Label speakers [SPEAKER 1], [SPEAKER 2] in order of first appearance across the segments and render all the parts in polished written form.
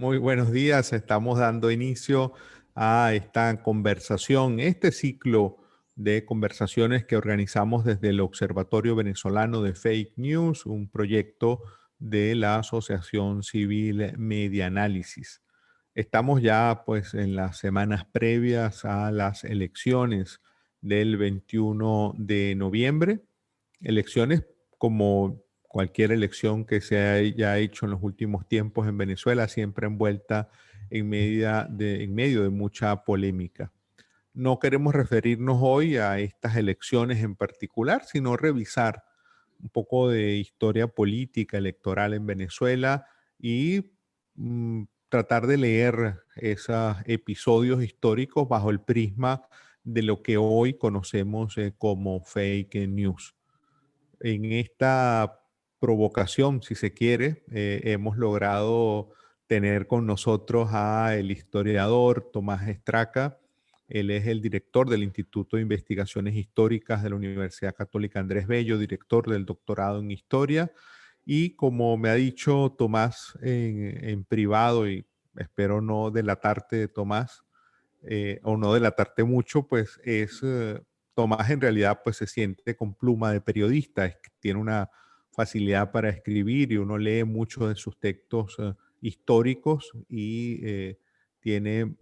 [SPEAKER 1] Muy buenos días. Estamos dando inicio a esta conversación, este ciclo de conversaciones que organizamos desde el Observatorio Venezolano de Fake News, un proyecto de la Asociación Civil Media Análisis. Estamos ya pues en las semanas previas a las elecciones del 21 de noviembre. Elecciones como cualquier elección que se haya hecho en los últimos tiempos en Venezuela, siempre envuelta en medio de mucha polémica. No queremos referirnos hoy a estas elecciones en particular, sino revisar un poco de historia política electoral en Venezuela y tratar de leer esos episodios históricos bajo el prisma de lo que hoy conocemos como fake news. En esta provocación, si se quiere, hemos logrado tener con nosotros a el historiador Tomás Estraca. Él es el director del Instituto de Investigaciones Históricas de la Universidad Católica Andrés Bello, director del doctorado en Historia. Y como me ha dicho Tomás en privado, y espero no delatarte, Tomás, o no delatarte mucho, pues Tomás en realidad pues se siente con pluma de periodista, tiene una facilidad para escribir y uno lee mucho de sus textos históricos y tiene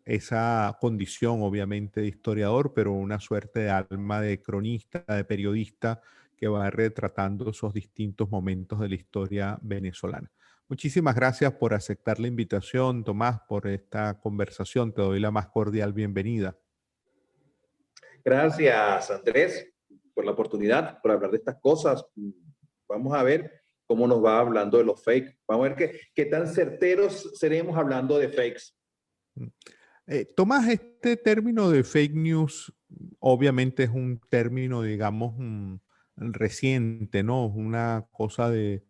[SPEAKER 1] esa condición obviamente de historiador, pero una suerte de alma de cronista, de periodista que va retratando esos distintos momentos de la historia venezolana. Muchísimas gracias por aceptar la invitación, Tomás, por esta conversación. Te doy la más cordial bienvenida.
[SPEAKER 2] Gracias, Andrés, por la oportunidad, por hablar de estas cosas. Vamos a ver cómo nos va hablando de los fakes. Vamos a ver qué tan certeros seremos hablando de fakes.
[SPEAKER 1] Tomás, este término de fake news obviamente es un término, digamos, reciente, ¿no? Una cosa de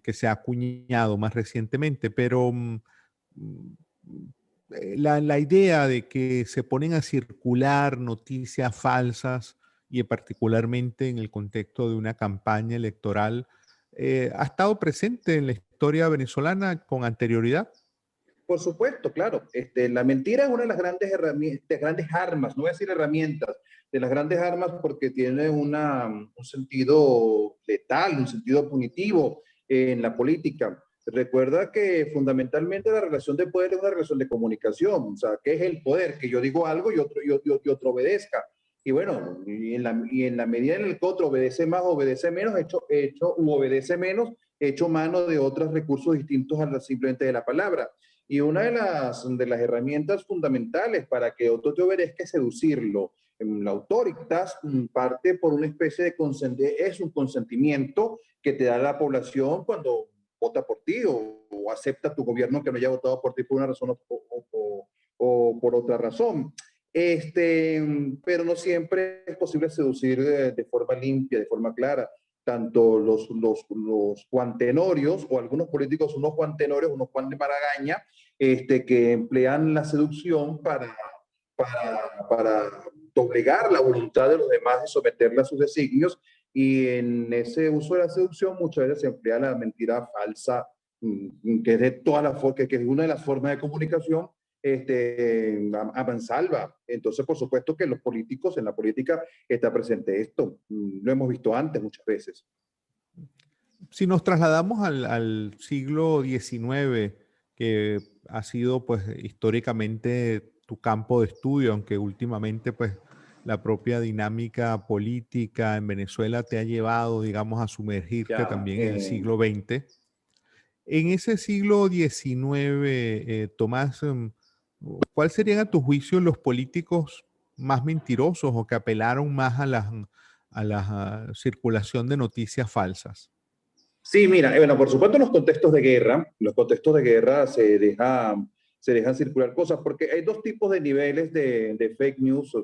[SPEAKER 1] que se ha acuñado más recientemente, pero mm, la idea de que se ponen a circular noticias falsas y particularmente en el contexto de una campaña electoral, ¿ha estado presente en la historia venezolana con anterioridad?
[SPEAKER 2] Por supuesto, claro. La mentira es una de las grandes herramientas, grandes armas, no voy a decir herramientas, de las grandes armas porque tiene un sentido letal, un sentido punitivo en la política. Recuerda que fundamentalmente la relación de poder es una relación de comunicación. O sea, ¿qué es el poder? Que yo digo algo y otro obedezca. Y bueno, y en la medida en la que otro obedece más, obedece menos, u obedece menos, hecho mano de otros recursos distintos a simplemente de la palabra. Y una de las herramientas fundamentales para que otro te obedezca es seducirlo. La autoritas parte por una especie de es un consentimiento que te da la población cuando vota por ti o acepta tu gobierno que no haya votado por ti por una razón o por otra razón. Pero no siempre es posible seducir de forma limpia, de forma clara tanto los Juan-tenorios o algunos políticos, unos Juan-tenorios, unos Juan de Maragaña, que emplean la seducción para doblegar la voluntad de los demás y someterla a sus designios. Y en ese uso de la seducción muchas veces se emplea la mentira falsa, que es de todas las que es una de las formas de comunicación a mansalva. Entonces, por supuesto que los políticos, en la política está presente esto. Lo hemos visto antes muchas veces.
[SPEAKER 1] Si nos trasladamos al siglo XIX, que ha sido pues históricamente tu campo de estudio, aunque últimamente pues la propia dinámica política en Venezuela te ha llevado, digamos, a sumergirte
[SPEAKER 2] Ya,
[SPEAKER 1] también en el siglo XX. En ese siglo XIX, Tomás, ¿cuáles serían a tu juicio los políticos más mentirosos o que apelaron más a la circulación de noticias falsas?
[SPEAKER 2] sí, mira, bueno, por supuesto los contextos de guerra se dejan circular cosas, porque hay dos tipos de niveles de fake news,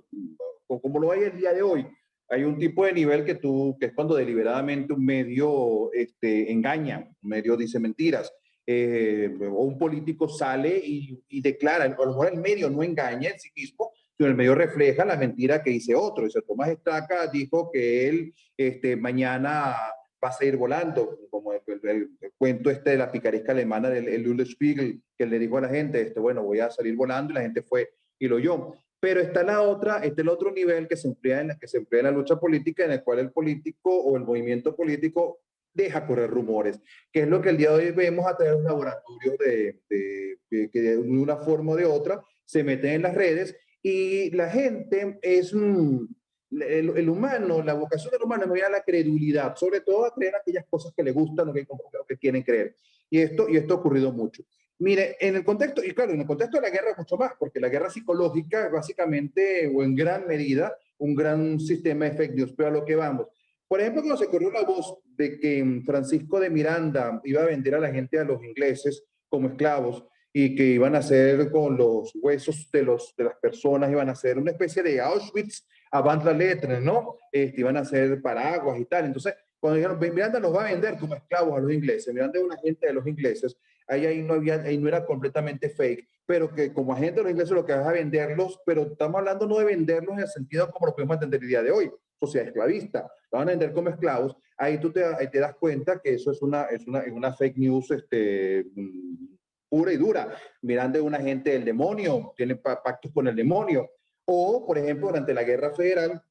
[SPEAKER 2] como lo hay el día de hoy. Hay un tipo de nivel que es cuando deliberadamente un medio engaña, un medio dice mentiras, o un político sale y declara, a lo mejor el medio no engaña en sí mismo, sino el medio refleja la mentira que dice otro. Dice, Tomás Estaca dijo que él mañana va a seguir volando, como el cuento este de la picaresca alemana del Ulle Spiegel, que le dijo a la gente, bueno, voy a salir volando, y la gente fue y lo oyó. Pero está el otro nivel que se emplea en la lucha política, en el cual el político o el movimiento político deja correr rumores, que es lo que el día de hoy vemos a través de los laboratorios que de una forma o de otra se meten en las redes, y la gente es el humano, la vocación del humano es mirar la credulidad, sobre todo a creer aquellas cosas que le gustan o que quieren creer. Y esto ha ocurrido mucho. Mire, en el contexto, y claro, en el contexto de la guerra mucho más, porque la guerra psicológica es básicamente, o en gran medida, un gran sistema de fake news, pero a lo que vamos. Por ejemplo, cuando se corrió la voz de que Francisco de Miranda iba a vender a la gente, a los ingleses, como esclavos, y que iban a hacer con los huesos de las personas, iban a hacer una especie de Auschwitz avant la letra, ¿no? Iban a hacer paraguas y tal. Entonces, cuando dijeron, Miranda los va a vender como esclavos a los ingleses, Miranda es un agente de los ingleses, ahí no era completamente fake, pero que como agente de los ingleses lo que vas a venderlos, pero estamos hablando no de venderlos en el sentido como lo podemos entender el día de hoy, sociedad esclavista, lo van a vender como esclavos, ahí te das cuenta que eso es una fake news pura y dura. Miranda es un agente del demonio, tiene pactos con el demonio. O, por ejemplo, durante la Guerra Federal,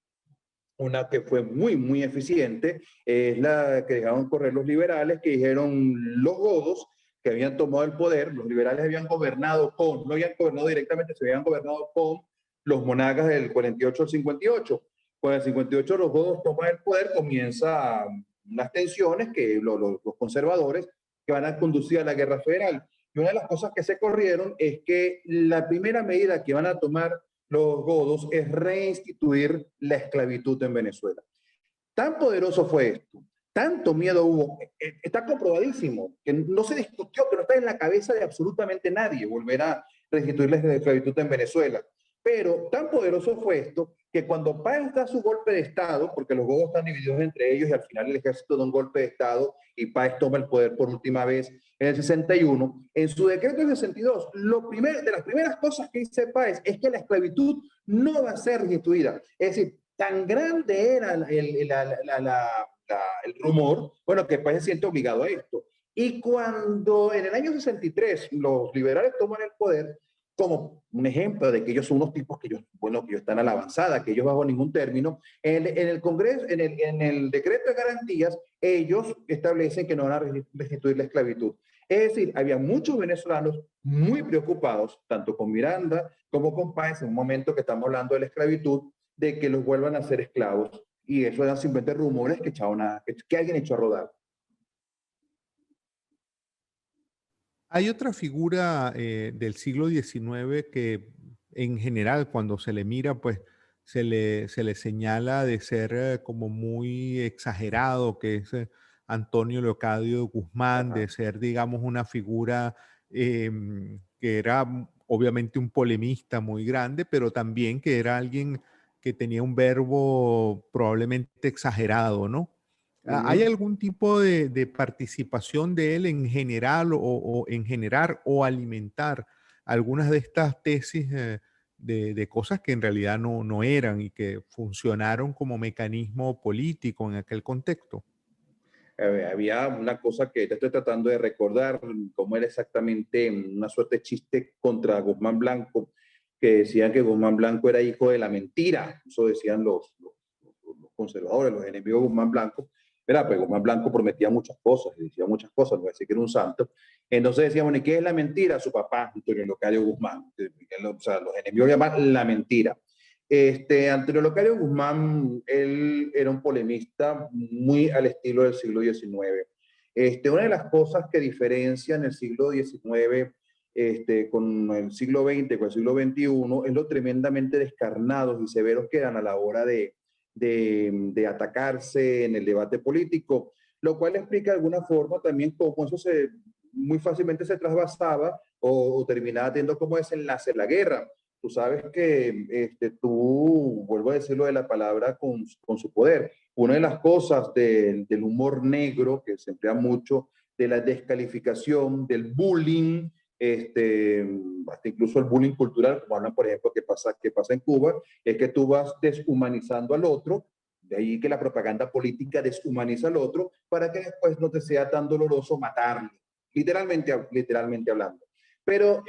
[SPEAKER 2] una que fue muy, muy eficiente, es la que dejaron correr los liberales, que dijeron los godos que habían tomado el poder, los liberales habían gobernado no habían gobernado directamente, se habían gobernado con los monagas del 48 al 58. Con el 58 los godos toman el poder, comienza unas tensiones que los conservadores que van a conducir a la Guerra Federal. Y una de las cosas que se corrieron es que la primera medida que van a tomar los godos es reinstituir la esclavitud en Venezuela. Tan poderoso fue esto, tanto miedo hubo, está comprobadísimo, que no se discutió, que no está en la cabeza de absolutamente nadie volver a restituir la esclavitud en Venezuela. Pero tan poderoso fue esto que cuando Páez da su golpe de Estado, porque los godos están divididos entre ellos y al final el ejército da un golpe de Estado y Páez toma el poder por última vez en el 61, en su decreto del 62, de las primeras cosas que dice Páez es que la esclavitud no va a ser restituida. Es decir, tan grande era el rumor, bueno, que Páez se siente obligado a esto. Y cuando en el año 63 los liberales toman el poder, como un ejemplo de que ellos son unos tipos que ellos están a la avanzada, que ellos bajo ningún término, en el Congreso, en el decreto de garantías, ellos establecen que no van a restituir la esclavitud. Es decir, había muchos venezolanos muy preocupados, tanto con Miranda como con Páez, en un momento que estamos hablando de la esclavitud, de que los vuelvan a ser esclavos. Y eso eran simplemente rumores que alguien echó a rodar.
[SPEAKER 1] Hay otra figura del siglo XIX que en general cuando se le mira, pues se le señala de ser como muy exagerado, que es Antonio Leocadio Guzmán, de ser, digamos, una figura que era obviamente un polemista muy grande, pero también que era alguien que tenía un verbo probablemente exagerado, ¿no? ¿Hay algún tipo de participación de él en general o en generar o alimentar algunas de estas tesis de cosas que en realidad no eran y que funcionaron como mecanismo político en aquel contexto?
[SPEAKER 2] Había una cosa que te estoy tratando de recordar, cómo era exactamente una suerte de chiste contra Guzmán Blanco, que decían que Guzmán Blanco era hijo de la mentira. Eso decían los conservadores, los enemigos de Guzmán Blanco. Pero pues Guzmán Blanco prometía muchas cosas, y decía muchas cosas, no voy a decir que era un santo. Entonces decíamos, ¿y qué es la mentira? Su papá, Antonio Leocadio Guzmán. O sea, los enemigos llaman la mentira. Antonio Leocadio Guzmán, él era un polemista muy al estilo del siglo XIX. Una de las cosas que diferencian el siglo XIX con el siglo XX, con el siglo XXI, es lo tremendamente descarnados y severos que eran a la hora de atacarse en el debate político, lo cual explica de alguna forma también cómo eso muy fácilmente se trasvasaba o terminaba teniendo como desenlace la guerra. Tú sabes que vuelvo a decirlo de la palabra con su poder. Una de las cosas del humor negro que se emplea mucho, de la descalificación, del bullying, hasta incluso el bullying cultural, como hablan, por ejemplo, que pasa en Cuba, es que tú vas deshumanizando al otro, De ahí que la propaganda política deshumaniza al otro para que después no te sea tan doloroso matarlo, literalmente hablando. Pero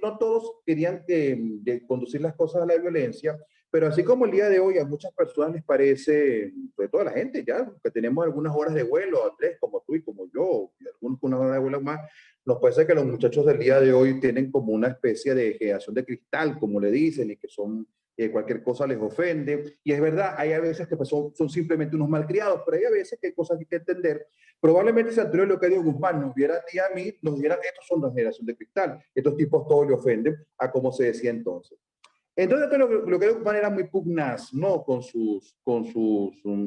[SPEAKER 2] no todos querían de conducir las cosas a la violencia, pero así como el día de hoy a muchas personas les parece, sobre todo a la gente ya, que tenemos algunas horas de vuelo, Andrés, como tú y como yo, y algunos con unas horas de vuelo más, nos parece que los muchachos del día de hoy tienen como una especie de generación de cristal, como le dicen, y que son cualquier cosa les ofende. Y es verdad, hay a veces que pues, son simplemente unos malcriados, pero hay a veces que hay cosas que hay que entender. Probablemente si Antonio Leocadio Guzmán nos viera a ti y a mí, nos diera, estos son la generación de cristal, estos tipos todos le ofenden, a como se decía entonces. Entonces, lo que Guzmán era muy pugnaz, ¿no?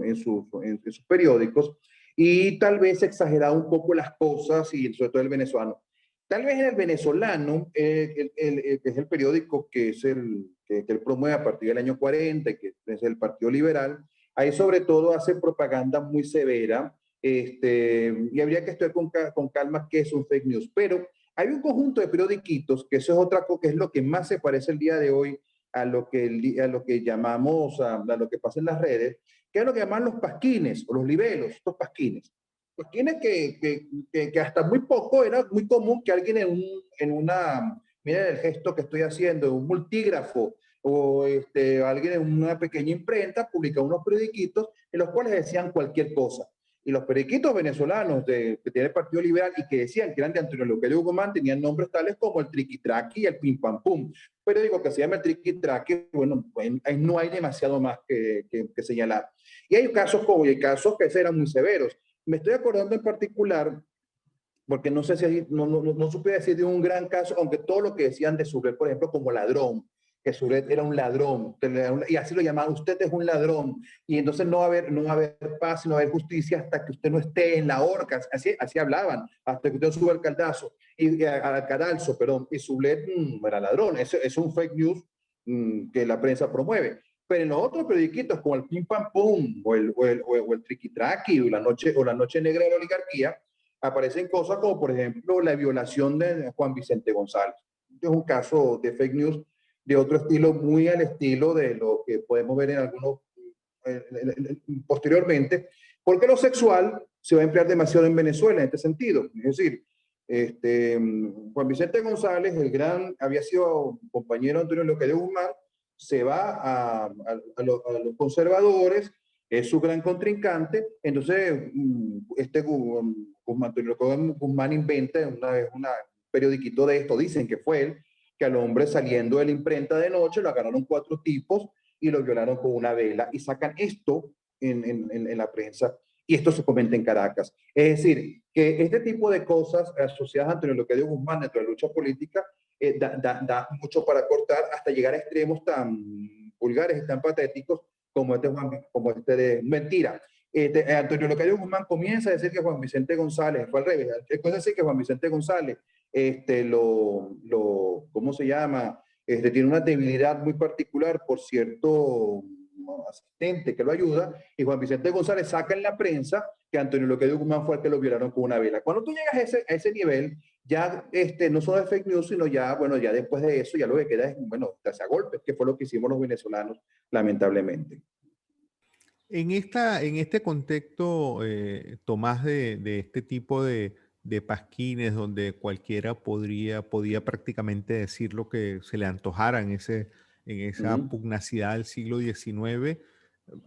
[SPEAKER 2] En sus periódicos, y tal vez exageraba un poco las cosas, y sobre todo el venezolano. Tal vez en el venezolano, que es el periódico que él promueve a partir del año 40, que es el Partido Liberal, ahí sobre todo hace propaganda muy severa, y habría que estudiar con calma qué es un fake news. Pero hay un conjunto de periodiquitos, que eso es otra cosa, que es lo que más se parece el día de hoy a lo que llamamos, a lo que pasa en las redes, que es lo que llaman los pasquines o los libelos, estos pasquines. Pasquines que hasta muy poco era muy común que alguien miren el gesto que estoy haciendo, un multígrafo o alguien en una pequeña imprenta publica unos periodiquitos en los cuales decían cualquier cosa. Y los periquitos venezolanos que tiene el Partido Liberal y que decían que eran de Antonio Leocadio Guzmán tenían nombres tales como el Triquitraqui y el Pim Pam Pum. Pero digo que se llama el Triquitraqui, bueno, ahí no hay demasiado más que señalar. Y hay casos que eran muy severos. Me estoy acordando en particular, porque no sé si no supe decir de un gran caso, aunque todo lo que decían de Sucre, por ejemplo, como ladrón, que Suret era un ladrón, y así lo llamaban, usted es un ladrón, y entonces no va a haber paz, no va a haber justicia hasta que usted no esté en la horca, así hablaban, hasta que usted suba al caldazo, al cadalso, perdón, y Suret era ladrón, eso es un fake news que la prensa promueve. Pero en los otros periodiquitos, como el Pim Pam Pum, o el Triqui Traqui, o la Noche Negra de la Oligarquía, aparecen cosas como, por ejemplo, la violación de Juan Vicente González. Este es un caso de fake news de otro estilo, muy al estilo de lo que podemos ver en algunos posteriormente, porque lo sexual se va a emplear demasiado en Venezuela en este sentido. Es decir, Juan Vicente González, había sido compañero de Antonio Leocadio Guzmán, se va a los conservadores, es su gran contrincante, entonces Antonio Leocadio Guzmán inventa una vez un periodiquito de esto, dicen que fue él, que al hombre saliendo de la imprenta de noche lo agarraron 4 tipos y lo violaron con una vela y sacan esto en la prensa y esto se comenta en Caracas. Es decir, que este tipo de cosas asociadas a Antonio Leocadio Guzmán dentro de la lucha política da mucho para cortar hasta llegar a extremos tan vulgares y tan patéticos como este de mentira. Antonio Leocadio Guzmán comienza a decir que Juan Vicente González, fue al revés, comienza a decir que Juan Vicente González ¿cómo se llama? Tiene una debilidad muy particular por cierto asistente que lo ayuda, y Juan Vicente González saca en la prensa que Antonio Leocadio Guzmán fue el que lo violaron con una vela. Cuando tú llegas a ese nivel, ya no solo es fake news, sino ya, bueno, ya después de eso, ya lo que queda es, bueno, darse a golpes, que fue lo que hicimos los venezolanos, lamentablemente.
[SPEAKER 1] En este contexto, Tomás, de este tipo de pasquines donde cualquiera podía prácticamente decir lo que se le antojara en esa pugnacidad del siglo XIX,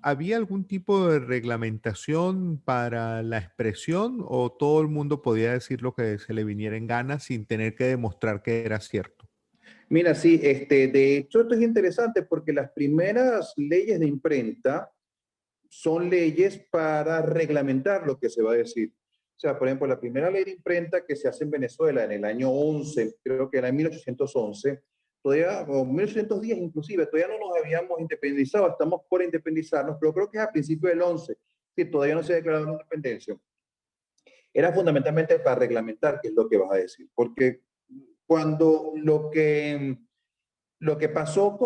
[SPEAKER 1] ¿había algún tipo de reglamentación para la expresión o todo el mundo podía decir lo que se le viniera en gana sin tener que demostrar que era cierto?
[SPEAKER 2] Mira, sí, de hecho esto es interesante porque las primeras leyes de imprenta son leyes para reglamentar lo que se va a decir. O sea, por ejemplo, la primera ley de imprenta que se hace en Venezuela en el año 11, creo que era en 1811, todavía, o 1810 inclusive, todavía no nos habíamos independizado, estamos por independizarnos, pero creo que es a principios del 11, que todavía no se ha declarado la independencia. Era fundamentalmente para reglamentar qué es lo que vas a decir, porque cuando lo que pasó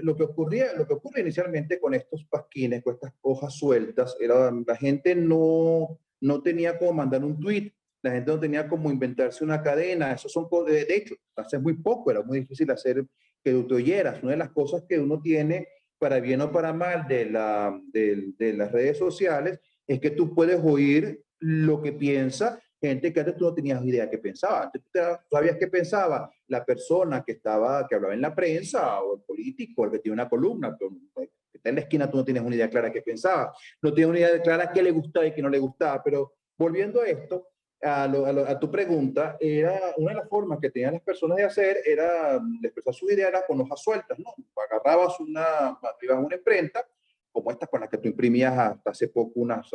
[SPEAKER 2] lo que ocurre inicialmente con estos pasquines, con estas hojas sueltas, era la gente no tenía cómo mandar un tweet, la gente no tenía cómo inventarse una cadena, eso son, de hecho, hace muy poco era muy difícil hacer que tú te oyeras. Una de las cosas que uno tiene para bien o para mal, de las redes sociales, es que tú puedes oír lo que piensa gente que antes tú no tenías idea que pensaba. Antes tú sabías qué pensaba la persona que hablaba en la prensa, o el político, el que tiene una columna, pero que está en la esquina, tú no tienes una idea clara qué pensaba. No tienes una idea clara qué le gustaba y qué no le gustaba. Pero volviendo a esto, a tu pregunta, era una de las formas que tenían las personas de hacer era de expresar sus ideas era con hojas sueltas, ¿no? Agarrabas ibas a una imprenta, como estas con las que tú imprimías hasta hace poco unas,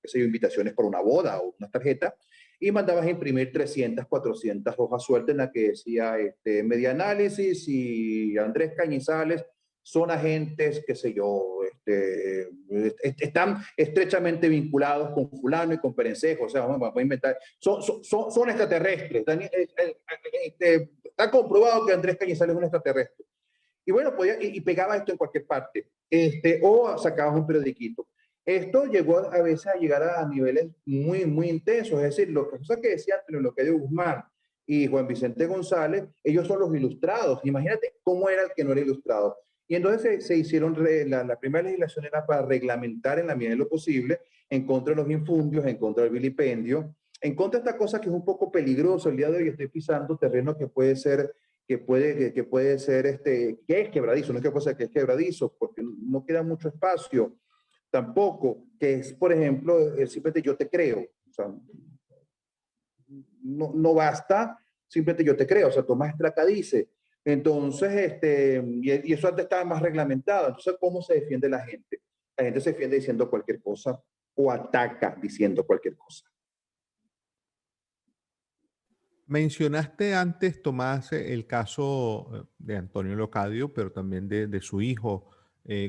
[SPEAKER 2] qué sé yo, invitaciones por una boda o una tarjeta, y mandabas a imprimir 300, 400 hojas sueltas en la que decía Media Análisis y Andrés Cañizales son agentes, qué sé yo, están estrechamente vinculados con fulano y con perencejo, o sea, vamos a inventar, son extraterrestres, está comprobado que Andrés Cañizales es un extraterrestre. Y bueno, y pegaba esto en cualquier parte, o sacabas un periodiquito. Esto llegó a veces a llegar a niveles muy, muy intensos, es decir, las cosas que decía Antonio Locadio Guzmán y Juan Vicente González, ellos son los ilustrados. Imagínate cómo era el que no era ilustrado. Y entonces se hicieron, la primera legislación era para reglamentar en la medida de lo posible en contra de los infundios, en contra del vilipendio, en contra de esta cosa que es un poco peligroso. El día de hoy estoy pisando terreno que puede ser que es quebradizo, no es que puede ser que es quebradizo, porque no queda mucho espacio tampoco, que es, por ejemplo, el simplemente yo te creo. O sea, no basta simplemente yo te creo. O sea, Tomás Estraca dice. Entonces, y eso antes estaba más reglamentado. Entonces, ¿cómo se defiende la gente? La gente se defiende diciendo cualquier cosa o ataca diciendo cualquier cosa.
[SPEAKER 1] Mencionaste antes, Tomás, el caso de Antonio Locadio, pero también de su hijo,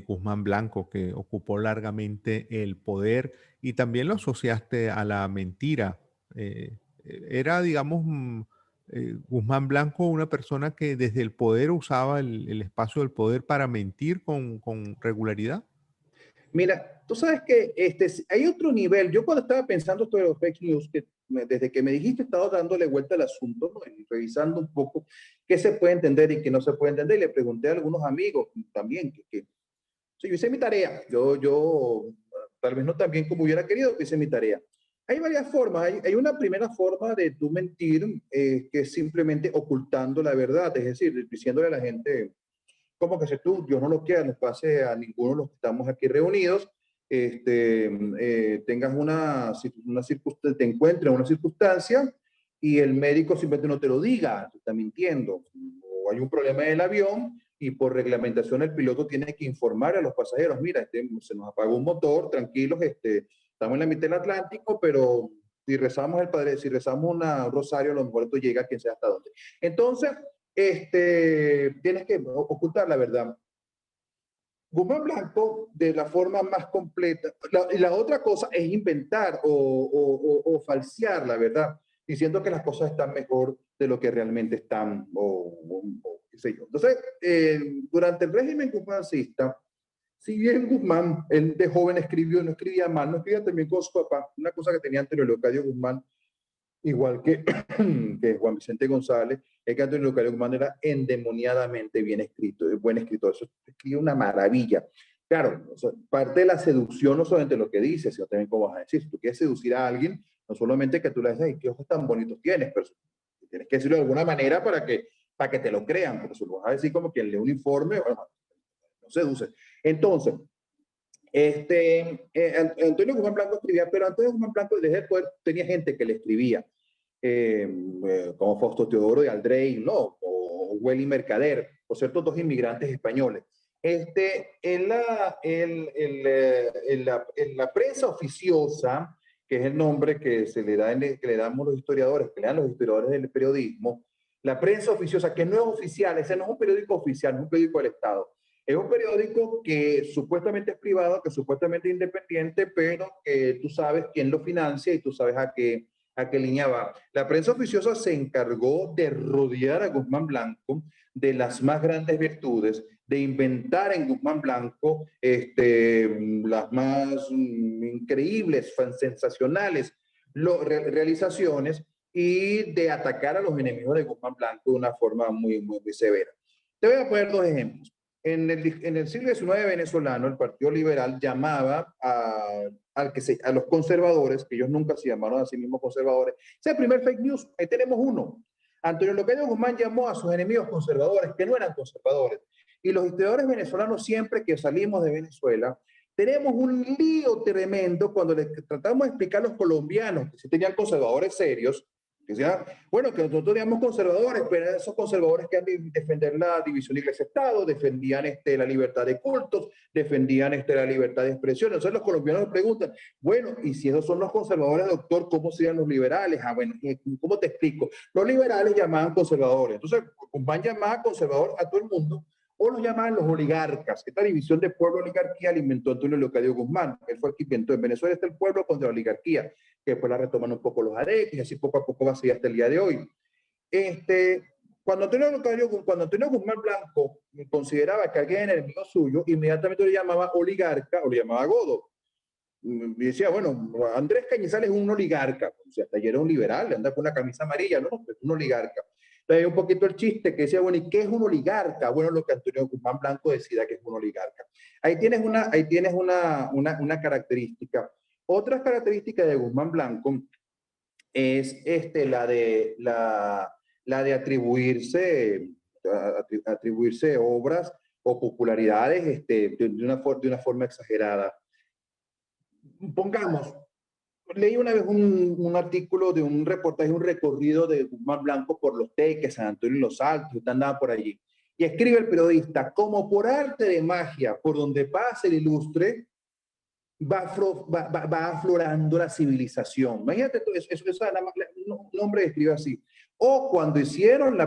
[SPEAKER 1] Guzmán Blanco, que ocupó largamente el poder y también lo asociaste a la mentira. Era, digamos, Guzmán Blanco una persona que desde el poder usaba el espacio del poder para mentir con regularidad.
[SPEAKER 2] Mira, tú sabes que hay otro nivel. Yo cuando estaba pensando esto de los fake news, desde que me dijiste, he estado dándole vuelta al asunto, ¿no? Y revisando un poco qué se puede entender y qué no se puede entender. Y le pregunté a algunos amigos también sí, yo hice mi tarea. Yo tal vez no tan bien como hubiera querido, pero hice mi tarea. Hay varias formas. Hay una primera forma de tú mentir, que es simplemente ocultando la verdad, es decir, diciéndole a la gente como que si tú, Dios no lo quiera, nos pase a ninguno de los que estamos aquí reunidos, tengas una circunstancia, te encuentres en una circunstancia y el médico simplemente no te lo diga, te está mintiendo, o hay un problema en el avión y por reglamentación el piloto tiene que informar a los pasajeros, mira, se nos apagó un motor, tranquilos, estamos en la mitad del Atlántico, pero si rezamos un rosario, a lo mejor esto llega a quien sea hasta dónde. Entonces, tienes que ocultar la verdad. Guzmán Blanco, de la forma más completa, la otra cosa es inventar o falsear la verdad, diciendo que las cosas están mejor de lo que realmente están, o qué sé yo. Entonces, durante el régimen guzmancista, si bien Guzmán, él de joven escribió, no escribía mal, no escribía también con su papá, una cosa que tenía Antonio Leocadio Guzmán, igual que, que Juan Vicente González, es que Antonio Lucario Guzmán era endemoniadamente bien escrito, buen escritor, eso escribe una maravilla. Claro, o sea, parte de la seducción no solamente lo que dices, sino también cómo vas a decir. Si tú quieres seducir a alguien, no solamente que tú le dices, ay, qué ojos tan bonitos tienes, pero tienes que decirlo de alguna manera para que te lo crean, porque si lo vas a decir como quien lee un informe, bueno, no seduce. Entonces, Antonio Guzmán Blanco escribía, pero antes de Guzmán Blanco, desde el poder, tenía gente que le escribía, como Fausto Teodoro de Aldrey, ¿no? O Welly Mercader, por cierto, dos inmigrantes españoles. En la prensa oficiosa, que es el nombre que que le damos los historiadores, que le dan los historiadores del periodismo, la prensa oficiosa, que no es oficial, ese no es un periódico oficial, no es un periódico del Estado. Es un periódico que supuestamente es privado, que supuestamente es independiente, pero que tú sabes quién lo financia y tú sabes a qué línea va. La prensa oficiosa se encargó de rodear a Guzmán Blanco de las más grandes virtudes, de inventar en Guzmán Blanco las más increíbles, sensacionales realizaciones y de atacar a los enemigos de Guzmán Blanco de una forma muy, muy, muy severa. Te voy a poner dos ejemplos. En el siglo XIX venezolano, el Partido Liberal llamaba a los conservadores, que ellos nunca se llamaron a sí mismos conservadores. Ese es el primer fake news, ahí tenemos uno. Antonio Locayo Guzmán llamó a sus enemigos conservadores, que no eran conservadores. Y los historiadores venezolanos, siempre que salimos de Venezuela, tenemos un lío tremendo cuando les tratamos de explicar a los colombianos que sí tenían conservadores serios, que decían, bueno, que nosotros teníamos conservadores, pero esos conservadores que han de defender la división iglesia-estado, defendían la libertad de cultos, defendían la libertad de expresión. Entonces los colombianos nos preguntan, bueno, y si esos son los conservadores, doctor, ¿cómo serían los liberales? Ah, bueno, ¿cómo te explico? Los liberales llamaban conservadores. Entonces, van a llamar conservador a todo el mundo, o los llamaban los oligarcas. Esta división de pueblo-oligarquía la inventó Antonio Leocadio Guzmán. Él fue el que inventó. En Venezuela está el pueblo contra la oligarquía, que después la retoman un poco los areques, y así poco a poco va a seguir hasta el día de hoy. Cuando Antonio Guzmán Blanco consideraba que alguien era enemigo suyo, inmediatamente lo llamaba oligarca o le llamaba godo. Y decía, bueno, Andrés Cañizales es un oligarca. O sea, hasta ayer era un liberal, anda con una camisa amarilla, no, es un oligarca. Entonces, un poquito el chiste que decía, bueno, ¿y qué es un oligarca? Bueno, lo que Antonio Guzmán Blanco decida que es un oligarca. Ahí tienes una característica. Otra característica de Guzmán Blanco es la de atribuirse obras o popularidades de una forma exagerada. Pongamos, leí una vez un artículo de un reportaje, un recorrido de Guzmán Blanco por Los Teques, San Antonio y Los Altos, usted andaba por allí. Y escribe el periodista, como por arte de magia, por donde pase el ilustre, va aflorando la civilización. Imagínate, un hombre escribe así. O cuando elevaron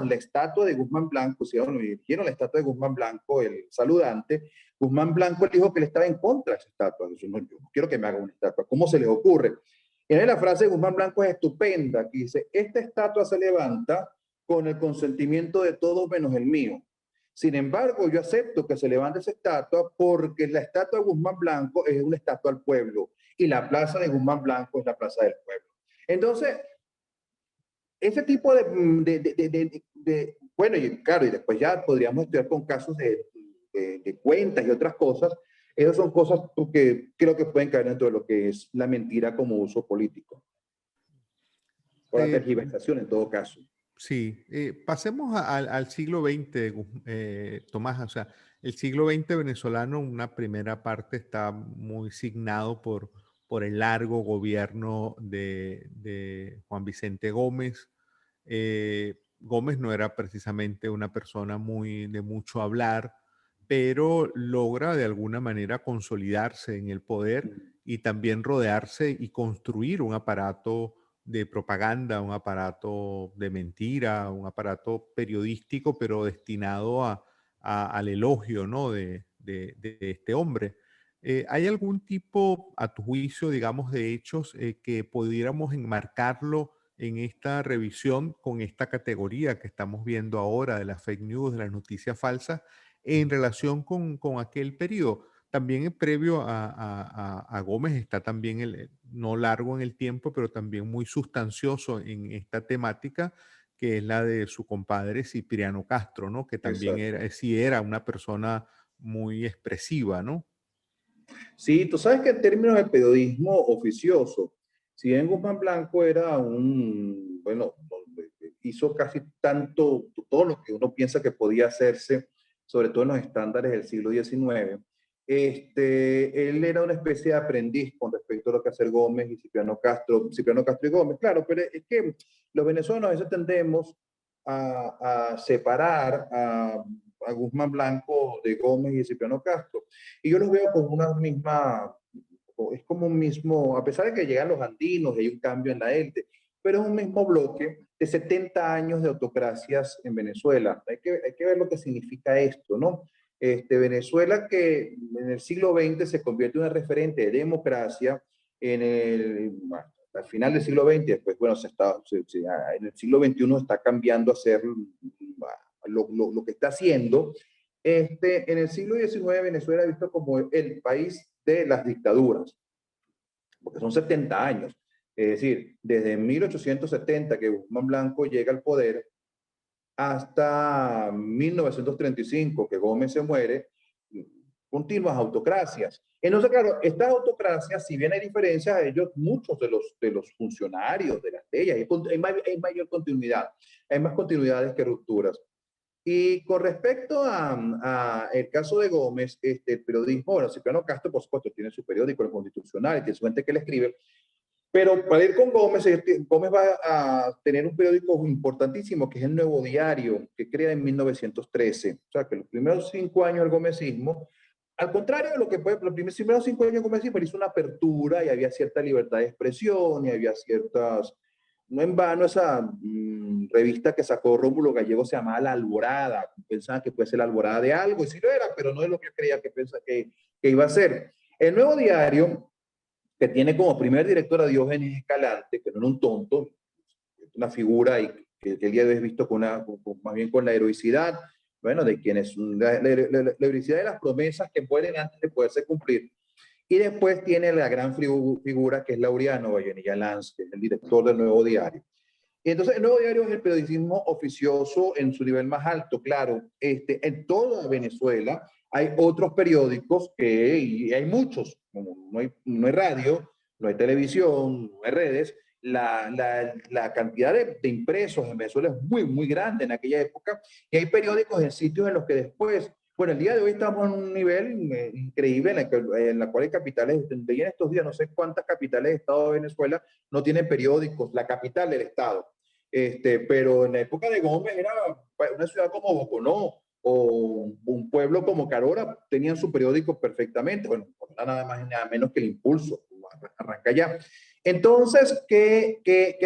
[SPEAKER 2] la estatua de Guzmán Blanco, hicieron la estatua de Guzmán Blanco, el saludante, Guzmán Blanco dijo que él estaba en contra de esa estatua. Yo no quiero que me haga una estatua. ¿Cómo se les ocurre? Y la frase de Guzmán Blanco es estupenda, que dice, esta estatua se levanta con el consentimiento de todos menos el mío. Sin embargo, yo acepto que se levante esa estatua porque la estatua de Guzmán Blanco es una estatua al pueblo y la plaza de Guzmán Blanco es la plaza del pueblo. Entonces, ese tipo bueno, y claro, y después ya podríamos estudiar con casos de cuentas y otras cosas. Esas son cosas que creo que pueden caer dentro de lo que es la mentira como uso político. O la tergiversación en todo caso.
[SPEAKER 1] Sí, pasemos al siglo XX, Tomás. O sea, el siglo XX venezolano, una primera parte está muy signado por el largo gobierno de Juan Vicente Gómez. Gómez no era precisamente una persona de mucho hablar, pero logra de alguna manera consolidarse en el poder y también rodearse y construir un aparato de propaganda, un aparato de mentira, un aparato periodístico, pero destinado al elogio, ¿no? de este hombre. ¿Hay algún tipo, a tu juicio, digamos, de hechos que pudiéramos enmarcarlo en esta revisión con esta categoría que estamos viendo ahora de las fake news, de las noticias falsas, en relación con aquel periodo? También previo a Gómez está también, no largo en el tiempo, pero también muy sustancioso en esta temática, que es la de su compadre Cipriano Castro, ¿no? Que también era una persona muy expresiva, ¿no?
[SPEAKER 2] Sí, tú sabes que en términos de periodismo oficioso, si bien Guzmán Blanco era bueno, hizo casi todo lo que uno piensa que podía hacerse, sobre todo en los estándares del siglo XIX, él era una especie de aprendiz con respecto a lo que hacer Gómez y Cipriano Castro y Gómez, claro, pero es que los venezolanos a veces tendemos a separar a Guzmán Blanco de Gómez y Cipriano Castro. Y yo los veo como una misma, es como un mismo, a pesar de que llegan los andinos y hay un cambio en la élite, pero es un mismo bloque de 70 años de autocracias en Venezuela. Hay que ver lo que significa esto, ¿no? Venezuela que en el siglo XX se convierte en una referente de democracia, al final del siglo XX, después, bueno, en el siglo XXI está cambiando a ser lo que está haciendo. En el siglo XIX Venezuela es visto como el país de las dictaduras, porque son 70 años. Es decir, desde 1870 que Guzmán Blanco llega al poder, hasta 1935, que Gómez se muere, continuas autocracias. Entonces, claro, estas autocracias, si bien hay diferencias, ellos, muchos de los funcionarios de las leyes, hay mayor continuidad, hay más continuidades que rupturas. Y con respecto a el caso de Gómez, el periodismo, bueno, Cipriano Castro, por supuesto, tiene su periódico, el Constitucional, y tiene su gente que le escribe, pero para ir con Gómez, Gómez va a tener un periódico importantísimo, que es el Nuevo Diario, que crea en 1913. O sea, que los primeros 5 años del gomecismo, al contrario de lo que fue, los primeros 5 años del gomecismo, él hizo una apertura y había cierta libertad de expresión y había ciertas, no en vano esa revista que sacó Rómulo Gallego se llamaba La Alborada. Pensaban que puede ser la Alborada de algo, y sí lo era, pero no es lo que yo creía que iba a ser. El Nuevo Diario, que tiene como primer director a Diógenes Escalante, que no era un tonto, una figura y que el día de hoy es visto más bien con la heroicidad, bueno, de quienes, la heroicidad de las promesas que mueren antes de poderse cumplir. Y después tiene la gran figura que es Laureano Vallenilla Lanz, que es el director del Nuevo Diario. Y entonces el Nuevo Diario es el periodismo oficioso en su nivel más alto, claro. En toda Venezuela hay otros periódicos y hay muchos, no hay radio, no hay televisión, no hay redes. La cantidad de impresos en Venezuela es muy, muy grande en aquella época, y hay periódicos en sitios en los que después, bueno, el día de hoy estamos en un nivel increíble en la cual hay capitales, veía en estos días, no sé cuántas capitales de Estado de Venezuela no tienen periódicos, la capital del Estado. Pero en la época de Gómez era una ciudad como Boconó o un pueblo como Carora, tenían su periódico perfectamente. Bueno, nada más y nada menos que El Impulso, arranca ya. Entonces, ¿qué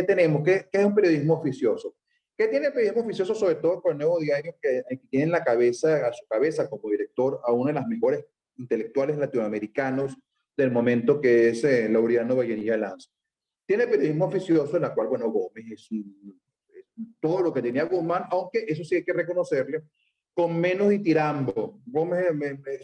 [SPEAKER 2] tenemos? ¿Qué es un periodismo oficioso? ¿Qué tiene el periodismo oficioso, sobre todo con el Nuevo Diario, que tiene en a su cabeza como director a uno de los mejores intelectuales latinoamericanos del momento, que es Laureano Vallenilla Lanz? Tiene periodismo oficioso, en la cual, bueno, Gómez es todo lo que tenía Guzmán, aunque eso sí hay que reconocerle, con menos ditirambo. Gómez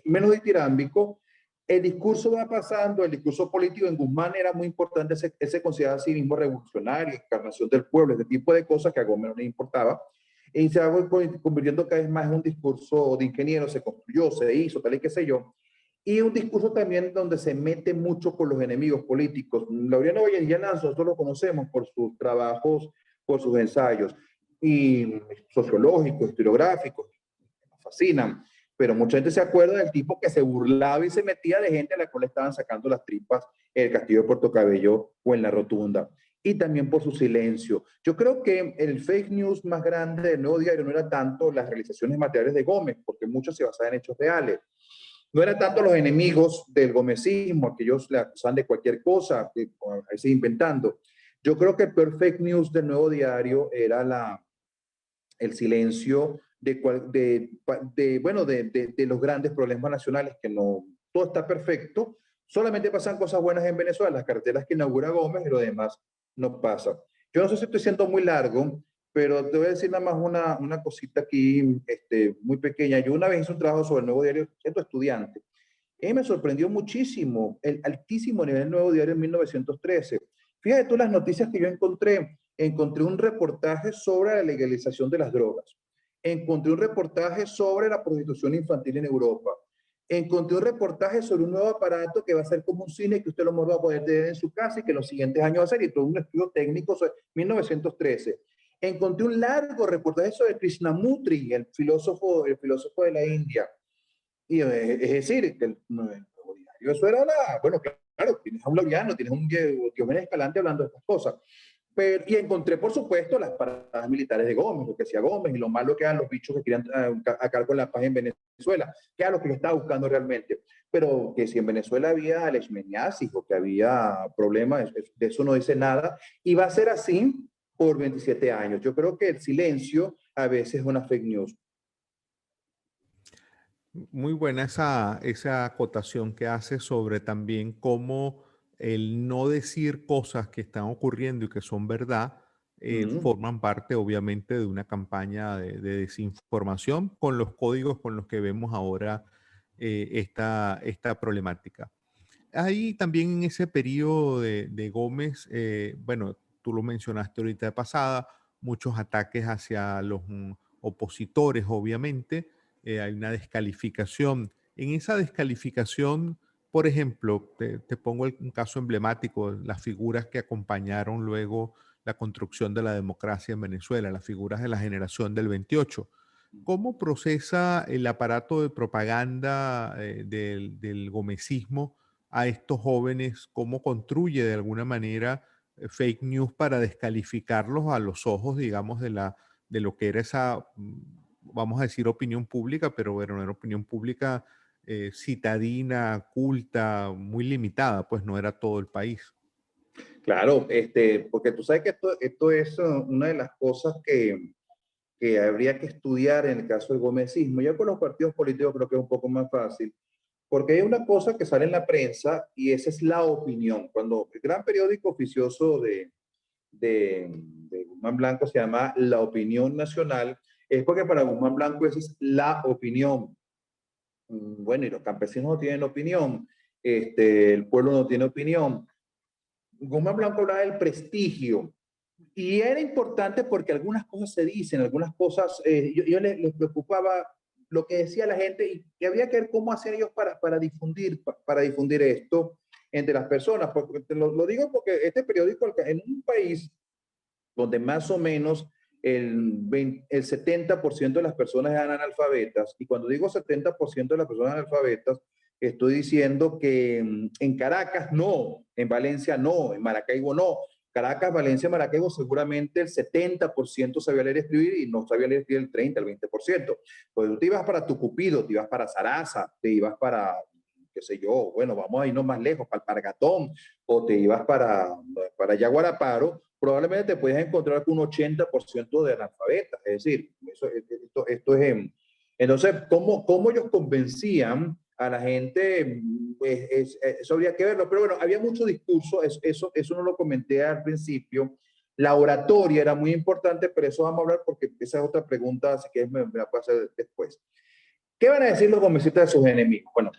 [SPEAKER 2] menos ditirámbico. El discurso va pasando, el discurso político en Guzmán era muy importante, ese consideraba a sí mismo revolucionario, encarnación del pueblo, este tipo de cosas que a Gómez no le importaba. Y se va convirtiendo cada vez más en un discurso de ingeniero, se construyó, se hizo, tal y qué sé yo. Y un discurso también donde se mete mucho con los enemigos políticos. Laureano Vallenilla Lanz, nosotros lo conocemos por sus trabajos, por sus ensayos y sociológicos, historiográficos, nos fascinan. Pero mucha gente se acuerda del tipo que se burlaba y se metía de gente a la cual le estaban sacando las tripas en el Castillo de Puerto Cabello o en la Rotunda. Y también por su silencio. Yo creo que el fake news más grande del Nuevo Diario no era tanto las realizaciones materiales de Gómez, porque muchos se basaban en hechos reales. No eran tanto los enemigos del gomecismo, que ellos le acusan de cualquier cosa, a veces inventando. Yo creo que el peor fake news del Nuevo Diario era el silencio de los grandes problemas nacionales, que no todo está perfecto, solamente pasan cosas buenas en Venezuela, las carreteras que inaugura Gómez y lo demás no pasa. Yo no sé si estoy siendo muy largo, pero te voy a decir nada más una cosita aquí muy pequeña. Yo una vez hice un trabajo sobre el Nuevo Diario siendo estudiante. Y me sorprendió muchísimo el altísimo nivel del Nuevo Diario en 1913. Fíjate tú las noticias que yo encontré. Encontré un reportaje sobre la legalización de las drogas. Encontré un reportaje sobre la prostitución infantil en Europa. Encontré un reportaje sobre un nuevo aparato que va a ser como un cine que usted lo va a poder tener en su casa y que en los siguientes años va a ser, y todo un estudio técnico sobre 1913. Encontré un largo reportaje sobre Krishnamurti, el filósofo de la India. Y es decir, que el diario, eso era bueno, claro, tienes a un Laureano, tienes a un Diomedes Escalante hablando de estas cosas. Y encontré, por supuesto, las paradas militares de Gómez, lo que hacía Gómez y lo malo que eran los bichos que querían acabar con la paz en Venezuela, que era lo que yo estaba buscando realmente. Pero que si en Venezuela había leishmaniasis o que había problemas, de eso no dice nada. Y va a ser así por 27 años. Yo creo que el silencio a veces es una fake news.
[SPEAKER 1] Muy buena esa acotación que hace sobre también cómo el no decir cosas que están ocurriendo y que son verdad forman parte obviamente de una campaña de desinformación con los códigos con los que vemos ahora esta problemática. Ahí también en ese periodo de Gómez, bueno, tú lo mencionaste ahorita de pasada, muchos ataques hacia los opositores, obviamente. Hay una descalificación. En esa descalificación, por ejemplo, te pongo un caso emblemático, las figuras que acompañaron luego la construcción de la democracia en Venezuela, las figuras de la generación del 28. ¿Cómo procesa el aparato de propaganda del gomecismo a estos jóvenes? ¿Cómo construye de alguna manera fake news para descalificarlos a los ojos, digamos, de lo que era esa, vamos a decir, opinión pública, pero bueno, era una opinión pública citadina, culta, muy limitada, pues no era todo el país.
[SPEAKER 2] Claro, porque tú sabes que esto es una de las cosas que habría que estudiar en el caso del gomecismo. Ya con los partidos políticos creo que es un poco más fácil, porque hay una cosa que sale en la prensa y esa es la opinión. Cuando el gran periódico oficioso de Guzmán Blanco se llama La Opinión Nacional, es porque para Guzmán Blanco esa es la opinión. Bueno, y los campesinos no tienen opinión, el pueblo no tiene opinión. Guzmán Blanco hablaba del prestigio y era importante porque algunas cosas se dicen, algunas cosas, yo les preocupaba lo que decía la gente y que había que ver cómo hacer ellos para difundir esto entre las personas. Porque lo digo porque este periódico en un país donde más o menos el 70% de las personas eran analfabetas, y cuando digo 70% de las personas analfabetas, estoy diciendo que en Caracas no, en Valencia no, en Maracaibo no. Caracas, Valencia, Maracaibo, seguramente el 70% sabía leer y escribir y no sabía leer y escribir el 30, el 20%. Pues tú te ibas para Tucupido, te ibas para Sarasa, te ibas para, qué sé yo, bueno, vamos a irnos más lejos, para Alpargatón, o te ibas para Yaguaraparo, probablemente te puedes encontrar con un 80% de analfabetas. Es decir, esto es... Entonces, ¿cómo ellos convencían a la gente? Eso habría que verlo. Pero bueno, había mucho discurso, eso no lo comenté al principio. La oratoria era muy importante, pero eso vamos a hablar porque esa es otra pregunta, así que me la puedo hacer después. ¿Qué van a decir los gomecistas de sus enemigos? Bueno,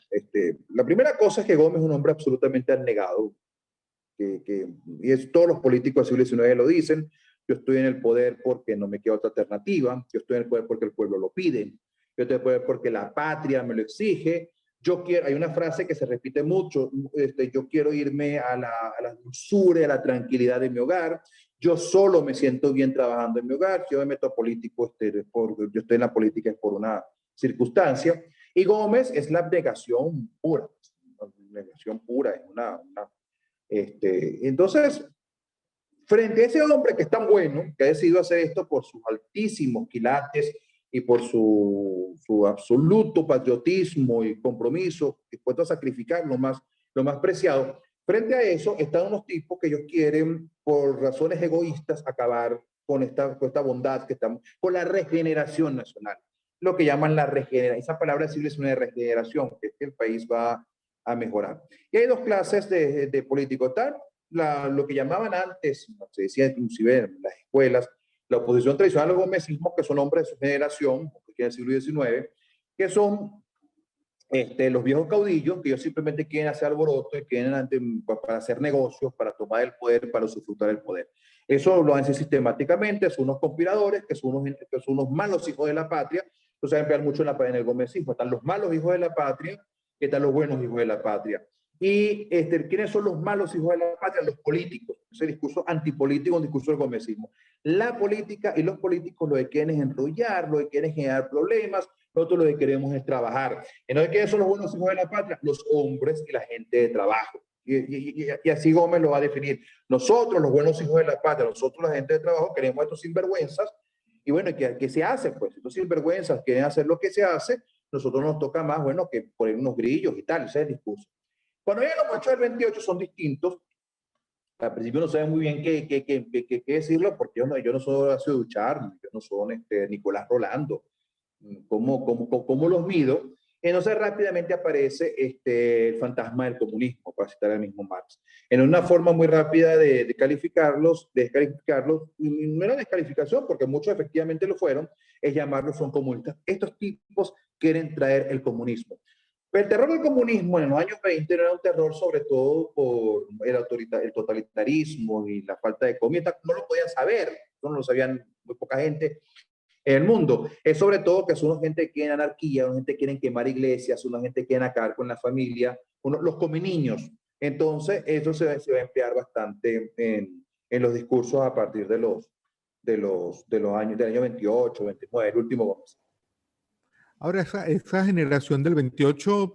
[SPEAKER 2] la primera cosa es que Gómez es un hombre absolutamente abnegado, y es, todos los políticos del siglo XIX lo dicen. Yo estoy en el poder porque no me queda otra alternativa, yo estoy en el poder porque el pueblo lo pide, yo estoy en el poder porque la patria me lo exige. Hay una frase que se repite mucho, yo quiero irme a la dulzura, a la tranquilidad de mi hogar, yo solo me siento bien trabajando en mi hogar, yo me meto a político, yo estoy en la política por una circunstancia. Y Gómez es la abnegación pura, es entonces, frente a ese hombre que es tan bueno, que ha decidido hacer esto por sus altísimos quilates y por su absoluto patriotismo y compromiso, dispuesto a sacrificar lo más preciado, frente a eso están unos tipos que ellos quieren, por razones egoístas, acabar con esta bondad que estamos, con la regeneración nacional. Lo que llaman la regeneración, esa palabra sí es una regeneración, que es que el país va a mejorar. Y hay dos clases de políticos, tal, lo que llamaban antes, se decía inclusive en las escuelas, la oposición tradicional al gomecismo, que son hombres de su generación, que es el siglo XIX, que son los viejos caudillos, que ellos simplemente quieren hacer alboroto y quieren para hacer negocios, para tomar el poder, para usufructar el poder. Eso lo hacen sistemáticamente, son unos conspiradores, que son unos malos hijos de la patria. Eso se va a emplear mucho en el gomecismo. Están los malos hijos de la patria, que están los buenos hijos de la patria. Y ¿quiénes son los malos hijos de la patria? Los políticos. Ese discurso antipolítico, un discurso del gomecismo. La política y los políticos lo que quieren es enrollar, lo que quieren es generar problemas. Nosotros lo que queremos es trabajar. Entonces, ¿quiénes son los buenos hijos de la patria? Los hombres y la gente de trabajo. Y así Gómez lo va a definir. Nosotros, los buenos hijos de la patria, nosotros, la gente de trabajo, queremos a estos sinvergüenzas. Y bueno, ¿qué se hace? Pues estos sinvergüenzas quieren hacer lo que se hace. Nosotros nos toca más, bueno, que poner unos grillos y tal. Ese es el discurso. Cuando llegan los machos del 28 son distintos. Al principio no saben muy bien qué decirlo, porque yo no soy Horacio Duchar, yo no soy Nicolás Rolando. ¿Cómo los mido? Entonces rápidamente aparece el fantasma del comunismo, para citar al mismo Marx. En una forma muy rápida de descalificarlos, no era descalificación, porque muchos efectivamente lo fueron, es llamarlos son comunistas. Estos tipos quieren traer el comunismo. Pero el terror del comunismo en los años 20 era un terror sobre todo por el totalitarismo y la falta de comida. No lo podían saber, no lo sabían muy poca gente. en el mundo. Es sobre todo que son una gente que quiere anarquía, una gente que quiere quemar iglesias, una gente que quiere acabar con la familia, los come niños. Entonces, eso se va a emplear bastante en los discursos a partir de los años, del año 28, 29, el último Gómez.
[SPEAKER 1] Ahora, esa generación del 28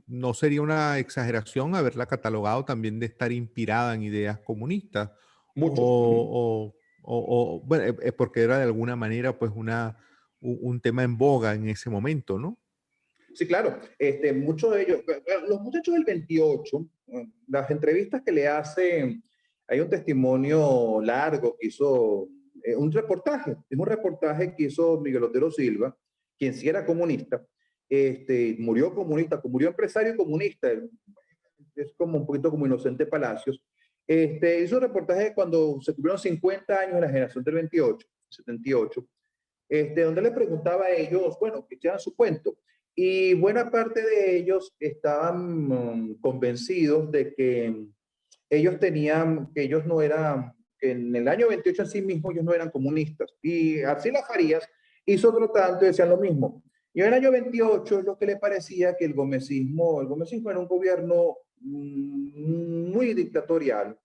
[SPEAKER 1] no sería una exageración haberla catalogado también de estar inspirada en ideas comunistas,
[SPEAKER 2] Muchos.
[SPEAKER 1] bueno, es porque era de alguna manera pues un tema en boga en ese momento, ¿no?
[SPEAKER 2] Sí, claro. Muchos de ellos, los muchachos del 28, las entrevistas que le hacen, hay un testimonio largo que hizo, un reportaje, es un reportaje que hizo Miguel Otero Silva, quien sí era comunista, murió comunista, murió empresario comunista, es como un poquito como Inocente Palacios. Hizo un reportaje cuando se cumplieron 50 años de la generación del 28, 78, donde le preguntaba a ellos, bueno, que echaran su cuento. Y buena parte de ellos estaban convencidos de que ellos tenían, que ellos no eran, que en el año 28 en sí mismo ellos no eran comunistas. Y Arcila Farías hizo otro tanto y decían lo mismo. Y en el año 28 es lo que le parecía que el gomecismo era un gobierno muy dictatorial,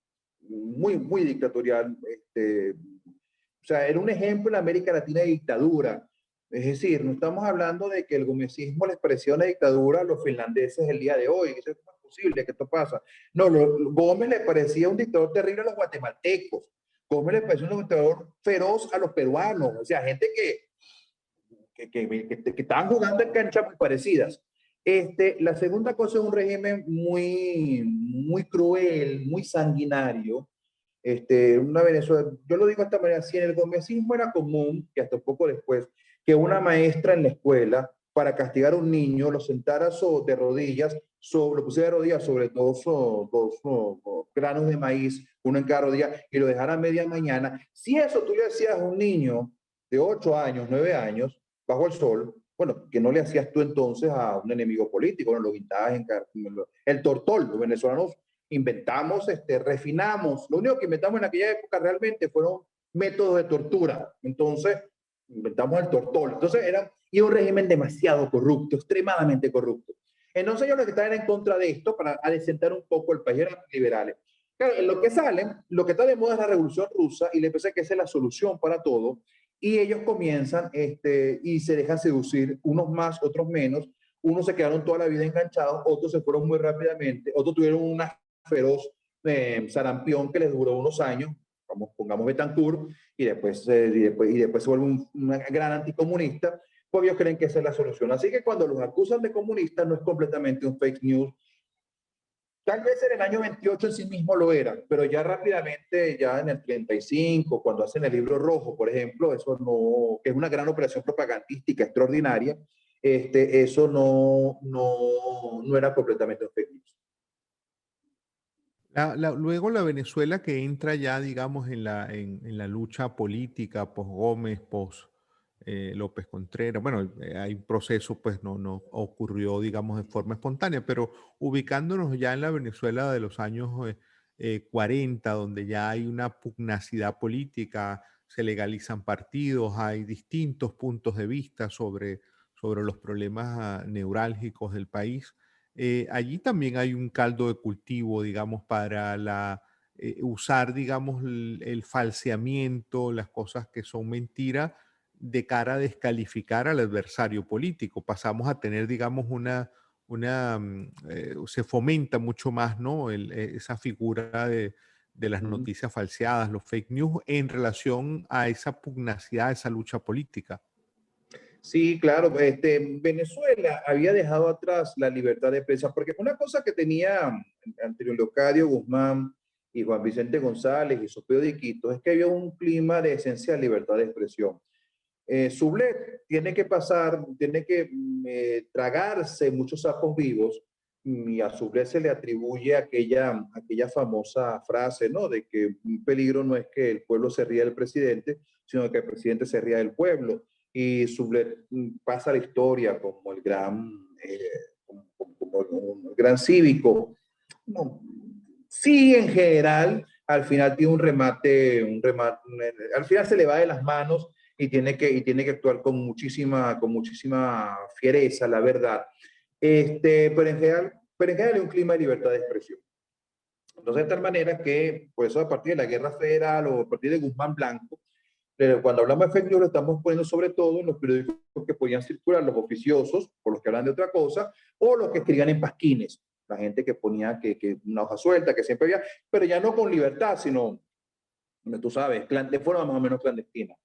[SPEAKER 2] muy dictatorial, o sea, era un ejemplo en América Latina de dictadura. Es decir, no estamos hablando de que el gomecismo les parecía una dictadura a los finlandeses el día de hoy. Eso es posible que esto pasa. No, Gómez le parecía un dictador terrible a los guatemaltecos. Gómez le parecía un dictador feroz a los peruanos. O sea, gente que estaban jugando en canchas muy parecidas. La segunda cosa es un régimen muy cruel, muy sanguinario, una Venezuela, yo lo digo de esta manera, si en el gomecismo era común, que hasta un poco después, que una maestra en la escuela, para castigar a un niño, lo sentara de rodillas, lo pusiera de rodillas sobre dos granos de maíz, uno en cada rodilla, y lo dejara a media mañana, si eso tú le hacías a un niño de 8 años, 9 años, bajo el sol, bueno, que no le hacías tú entonces a un enemigo político, no lo guindabas en el tortol, los venezolanos inventamos, refinamos. Lo único que inventamos en aquella época realmente fueron métodos de tortura. Entonces, inventamos el tortol. Entonces, y un régimen demasiado corrupto, extremadamente corrupto. Entonces, ellos lo que estaban en contra de esto para adecentar un poco el país eran liberales. Claro, en lo que salen, lo que está de moda es la Revolución Rusa y les parece que esa es la solución para todo. Y ellos comienzan y se dejan seducir, unos más, otros menos. Unos se quedaron toda la vida enganchados, otros se fueron muy rápidamente, otros tuvieron una feroz sarampión que les duró unos años, pongamos Betancourt, y después se vuelve un gran anticomunista, pues ellos creen que esa es la solución. Así que cuando los acusan de comunistas no es completamente un fake news. Tal vez en el año 28 en sí mismo lo era, pero ya rápidamente, ya en el 35, cuando hacen el libro rojo, por ejemplo, eso no, que es una gran operación propagandística extraordinaria, eso no era completamente un fake news.
[SPEAKER 1] Luego la Venezuela que entra ya, digamos, en la lucha política, post Gómez, post López Contreras. Bueno, hay un proceso, pues no ocurrió, digamos, de forma espontánea, pero ubicándonos ya en la Venezuela de los años 40, donde ya hay una pugnacidad política, se legalizan partidos, hay distintos puntos de vista sobre los problemas neurálgicos del país. Allí también hay un caldo de cultivo, digamos, para usar, digamos, el falseamiento, las cosas que son mentiras, de cara a descalificar al adversario político. Pasamos a tener, digamos, se fomenta mucho más, ¿no? Esa figura de las noticias falseadas, los fake news, en relación a esa pugnacidad, esa lucha política.
[SPEAKER 2] Sí, claro. Venezuela había dejado atrás la libertad de prensa, porque una cosa que tenía Antonio Leocadio Guzmán y Juan Vicente González y sus periodiquitos es que había un clima de esencial libertad de expresión. Sublet tiene que tragarse muchos sapos vivos, y a Sublet se le atribuye aquella famosa frase, ¿no? De que un peligro no es que el pueblo se ría del presidente, sino que el presidente se ría del pueblo. Y Sublet pasa a la historia como el gran, como un gran cívico. No, sí, en general, al final tiene al final se le va de las manos y tiene que actuar con muchísima fiereza, la verdad. Pero en general hay un clima de libertad de expresión. Entonces, de tal manera que, por eso a partir de la Guerra Federal o a partir de Guzmán Blanco, cuando hablamos de fake news lo estamos poniendo sobre todo en los periódicos que podían circular, los oficiosos, por los que hablan de otra cosa, o los que escribían en pasquines, la gente que ponía que una hoja suelta, que siempre había, pero ya no con libertad, sino, tú sabes, de forma más o menos clandestina.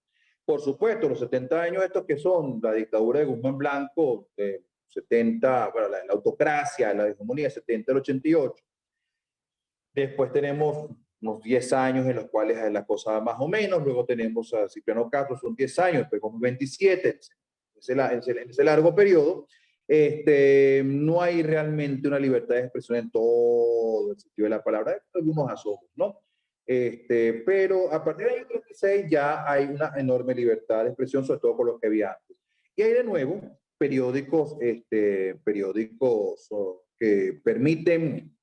[SPEAKER 2] Por supuesto, los 70 años estos que son la dictadura de Guzmán Blanco, 70, bueno, la autocracia, la hegemonía, 70 al 88. Después tenemos unos 10 años en los cuales es la cosa más o menos, luego tenemos a Cipriano Castro, son 10 años, después como 27, en ese largo periodo, no hay realmente una libertad de expresión en todo el sentido de la palabra, algunos asomos, ¿no? Pero a partir del año 36 ya hay una enorme libertad de expresión, sobre todo con los que había antes. Y hay de nuevo periódicos que permiten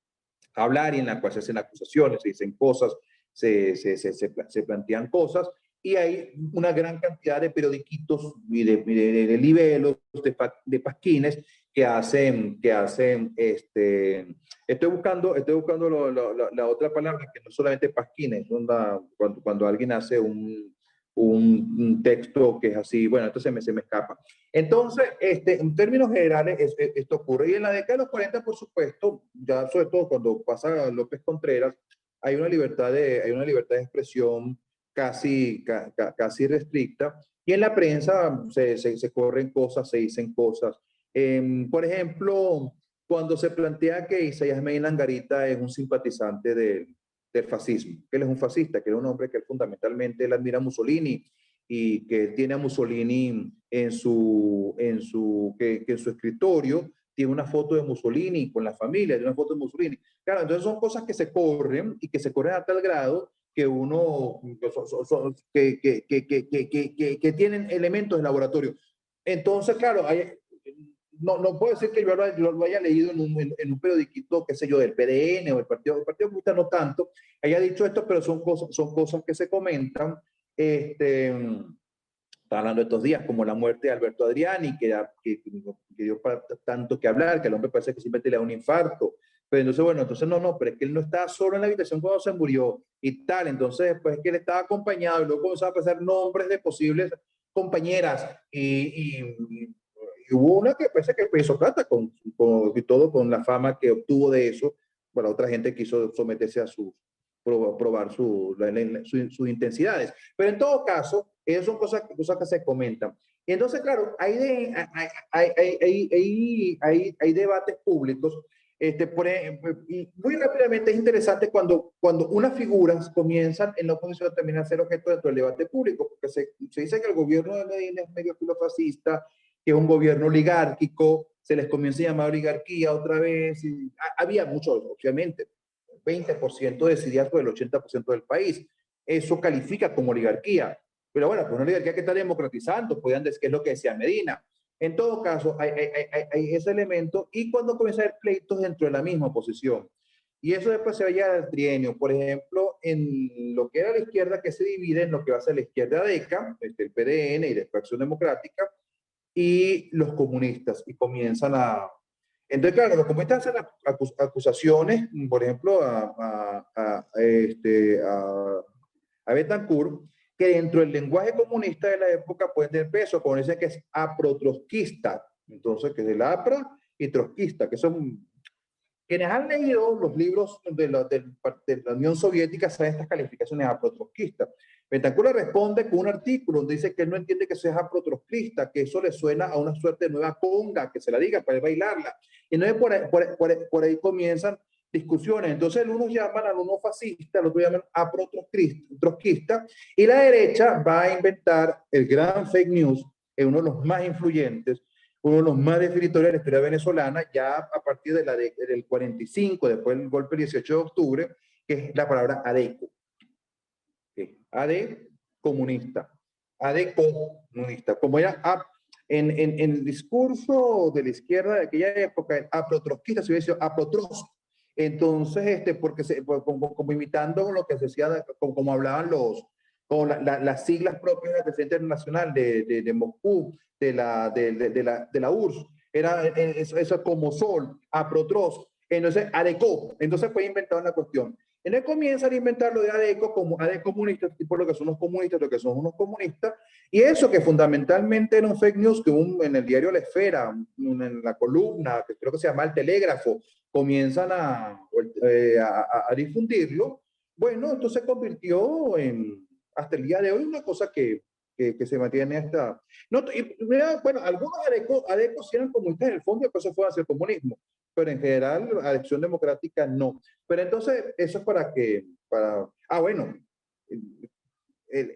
[SPEAKER 2] hablar y en la cual se hacen acusaciones, se dicen cosas, se plantean cosas, y hay una gran cantidad de periodiquitos y de libelos, de pasquines que hacen estoy buscando la otra palabra, que no solamente pasquines, cuando alguien hace un texto que es así, bueno, entonces se me escapa. Entonces, en términos generales, esto ocurre. Y en la década de los 40, por supuesto, ya sobre todo cuando pasa López Contreras, hay una libertad de expresión casi restricta. Y en la prensa se corren cosas, se dicen cosas. Por ejemplo, cuando se plantea que Isaías Medina Angarita es un simpatizante del fascismo, que él es un fascista, que es un hombre que fundamentalmente él admira a Mussolini y que tiene a Mussolini que en su escritorio tiene una foto de Mussolini con la familia, tiene una foto de Mussolini. Claro, entonces son cosas que se corren y que se corren a tal grado que que tienen elementos de laboratorio. Entonces, claro, no puedo decir que yo lo haya leído en un periodiquito, qué sé yo, del PDN o el Partido Comunista, no tanto, haya dicho esto, pero son cosas que se comentan. Está hablando estos días, como la muerte de Alberto Adriani, que dio tanto que hablar, que al hombre parece que simplemente le da un infarto. Pero entonces, bueno, entonces pero es que él no estaba solo en la habitación cuando se murió y tal. Entonces, después es que él estaba acompañado y luego comenzaba a pasar nombres de posibles compañeras y hubo una que parece que hizo plata y todo con la fama que obtuvo de eso. Bueno, otra gente quiso someterse a probar sus intensidades. Pero en todo caso, esas son cosas que se comentan. Y entonces, claro, hay debates públicos. Y muy rápidamente es interesante cuando unas figuras comienzan en la oposición a terminar a ser objeto dentro del debate público, porque se dice que el gobierno de Medina es medio filofascista, que es un gobierno oligárquico, se les comienza a llamar oligarquía otra vez. Y había muchos, obviamente, 20% decidía sobre el 80% del país. Eso califica como oligarquía. Pero bueno, pues una oligarquía que está democratizando, podrían decir que es lo que decía Medina. En todo caso, hay ese elemento y cuando comienza a haber pleitos dentro de la misma oposición. Y eso después se veía al trienio, por ejemplo, en lo que era la izquierda que se divide en lo que va a ser la izquierda DECA, el PDN y la Acción Democrática, y los comunistas, y comienzan a... Entonces, claro, los comunistas hacen acusaciones, por ejemplo, a Betancourt, que dentro del lenguaje comunista de la época puede tener peso, como dicen que es aprotrotskista, entonces que es el APRA y trotskista, que son... Quienes han leído los libros de la Unión Soviética saben estas calificaciones aprotrotskistas. Betancourt le responde con un artículo donde dice que él no entiende que sea aprotrotskista, que eso le suena a una suerte de nueva conga, que se la diga para bailarla. Y entonces por ahí comienzan discusiones. Entonces, el uno llaman al uno fascista, el otro llaman aprotrotskista, y la derecha va a inventar el gran fake news, es uno de los más influyentes, uno de los más definitorios de la historia venezolana, ya a partir del 45, después del golpe del 18 de octubre, que es la palabra ADECO. AD comunista, AD comunista. Como era en el discurso de la izquierda de aquella época, aprotrotskista se hubiera dicho aprotrosk. Entonces, porque como imitando lo que se decía, como hablaban con las siglas propias del presidente internacional de Moscú, de la URSS, era eso como Sol, Aprotros, entonces ADECO, entonces fue inventado una cuestión. Él comienza a inventar lo de ADECO como ADECO comunista, tipo lo que son los comunistas, lo que son unos comunistas, y eso que fundamentalmente era un fake news que en el diario La Esfera, en la columna, que creo que se llama El Telégrafo, comienzan a difundirlo. Bueno, esto se convirtió hasta el día de hoy una cosa que se mantiene hasta... No, bueno, algunos adecos eran comunistas en el fondo y después se fue hacia el comunismo, pero en general la Acción Democrática no. Pero entonces, eso es bueno,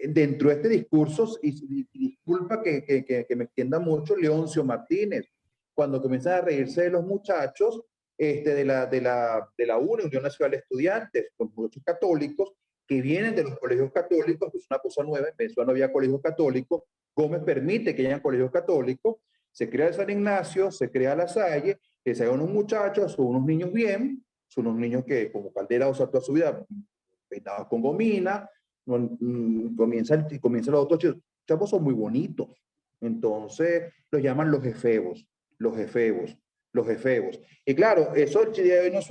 [SPEAKER 2] dentro de este discurso, y disculpa que me extienda mucho, Leoncio Martínez, cuando comienza a reírse de los muchachos de la UNE, Unión Nacional de Estudiantes, con muchos católicos, que vienen de los colegios católicos, que es una cosa nueva, en Venezuela no había colegios católicos, Gómez permite que hayan colegios católicos, se crea el San Ignacio, se crea La Salle, que se hagan unos muchachos, son unos niños bien, son unos niños que como Caldera usa toda su vida, peinados con gomina, comienza los otros chavos son muy bonitos. Entonces los llaman los efebos, los efebos, los efebos. Y claro, eso el día de hoy no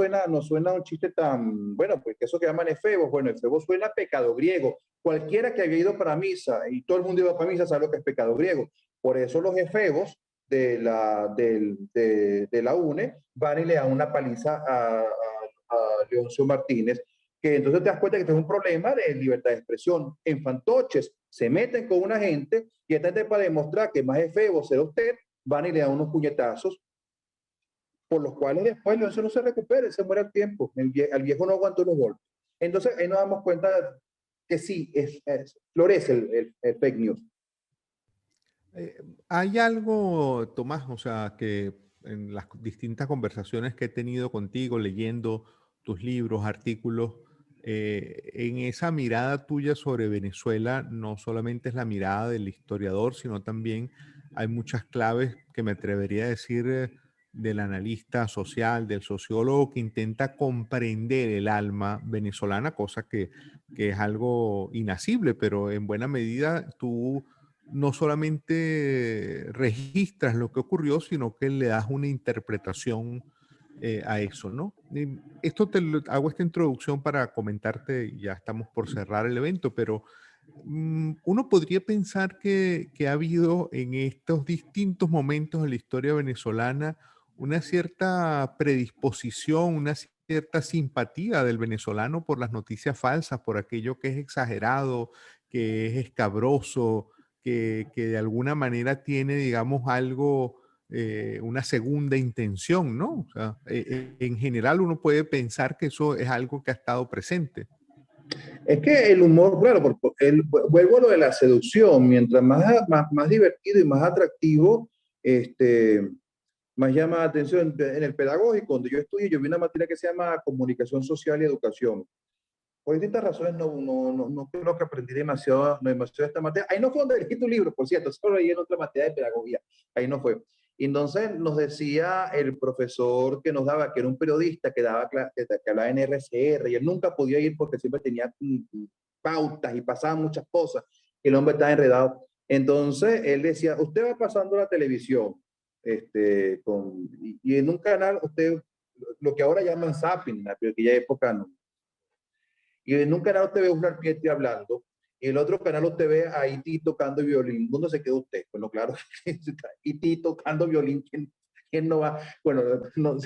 [SPEAKER 2] suena un chiste tan, bueno, pues eso que llaman efebos, bueno, efebos suena a pecado griego. Cualquiera que había ido para misa, y todo el mundo iba para misa, sabe lo que es pecado griego. Por eso los efebos de la UNE van y le dan una paliza a Leoncio Martínez, que entonces te das cuenta que este es un problema de libertad de expresión. En fantoches se meten con una gente y esta gente para demostrar que más es feo ser usted, van y le dan unos puñetazos por los cuales después eso no se recupera, se muere al tiempo. Al viejo no aguantó los golpes. Entonces ahí nos damos cuenta que sí, florece el fake news.
[SPEAKER 1] Hay algo, Tomás, o sea, que en las distintas conversaciones que he tenido contigo, leyendo tus libros, artículos, en esa mirada tuya sobre Venezuela, no solamente es la mirada del historiador, sino también hay muchas claves que me atrevería a decir del analista social, del sociólogo que intenta comprender el alma venezolana, cosa que es algo inacible, pero en buena medida tú no solamente registras lo que ocurrió, sino que le das una interpretación a eso, ¿no? Y hago esta introducción para comentarte, ya estamos por cerrar el evento, pero uno podría pensar que ha habido en estos distintos momentos de la historia venezolana una cierta predisposición, una cierta simpatía del venezolano por las noticias falsas, por aquello que es exagerado, que es escabroso, que de alguna manera tiene, digamos, algo, una segunda intención, ¿no? O sea, en general uno puede pensar que eso es algo que ha estado presente.
[SPEAKER 2] Es que el humor, claro, vuelvo a lo de la seducción, mientras más divertido y más atractivo, más llama la atención. En el pedagógico, donde yo estudié, yo vi una materia que se llama Comunicación Social y Educación. Por distintas razones no creo que aprendí demasiado esta materia. Ahí no fue donde elegí tu libro, por cierto, solo leí en otra materia de pedagogía. Ahí no fue. Y entonces nos decía el profesor que nos daba, que era un periodista que hablaba en RCR, y él nunca podía ir porque siempre tenía pautas y pasaban muchas cosas, que el hombre estaba enredado. Entonces él decía, usted va pasando la televisión, y en un canal, usted, lo que ahora llaman zapping, en aquella época no, y en un canal usted ve a un arpiete hablando, y en el otro canal usted ve a Iti tocando violín. ¿Dónde se queda usted? Bueno, claro, Iti tocando violín, ¿quién no va? Bueno, no,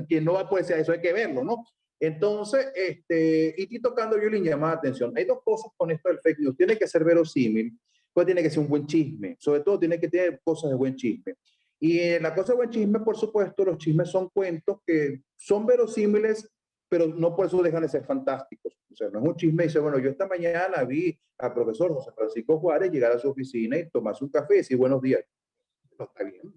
[SPEAKER 2] quien no va, pues eso hay que verlo, ¿no? Entonces, Iti tocando violín llama la atención. Hay dos cosas con esto del fake news. Tiene que ser verosímil, pues tiene que ser un buen chisme. Sobre todo tiene que tener cosas de buen chisme. Y la cosa de buen chisme, por supuesto, los chismes son cuentos que son verosímiles, pero no por eso dejan de ser fantásticos. O sea, no es un chisme y dice, bueno, yo esta mañana vi al profesor José Francisco Juárez llegar a su oficina y tomarse un café y decir buenos días. No está bien.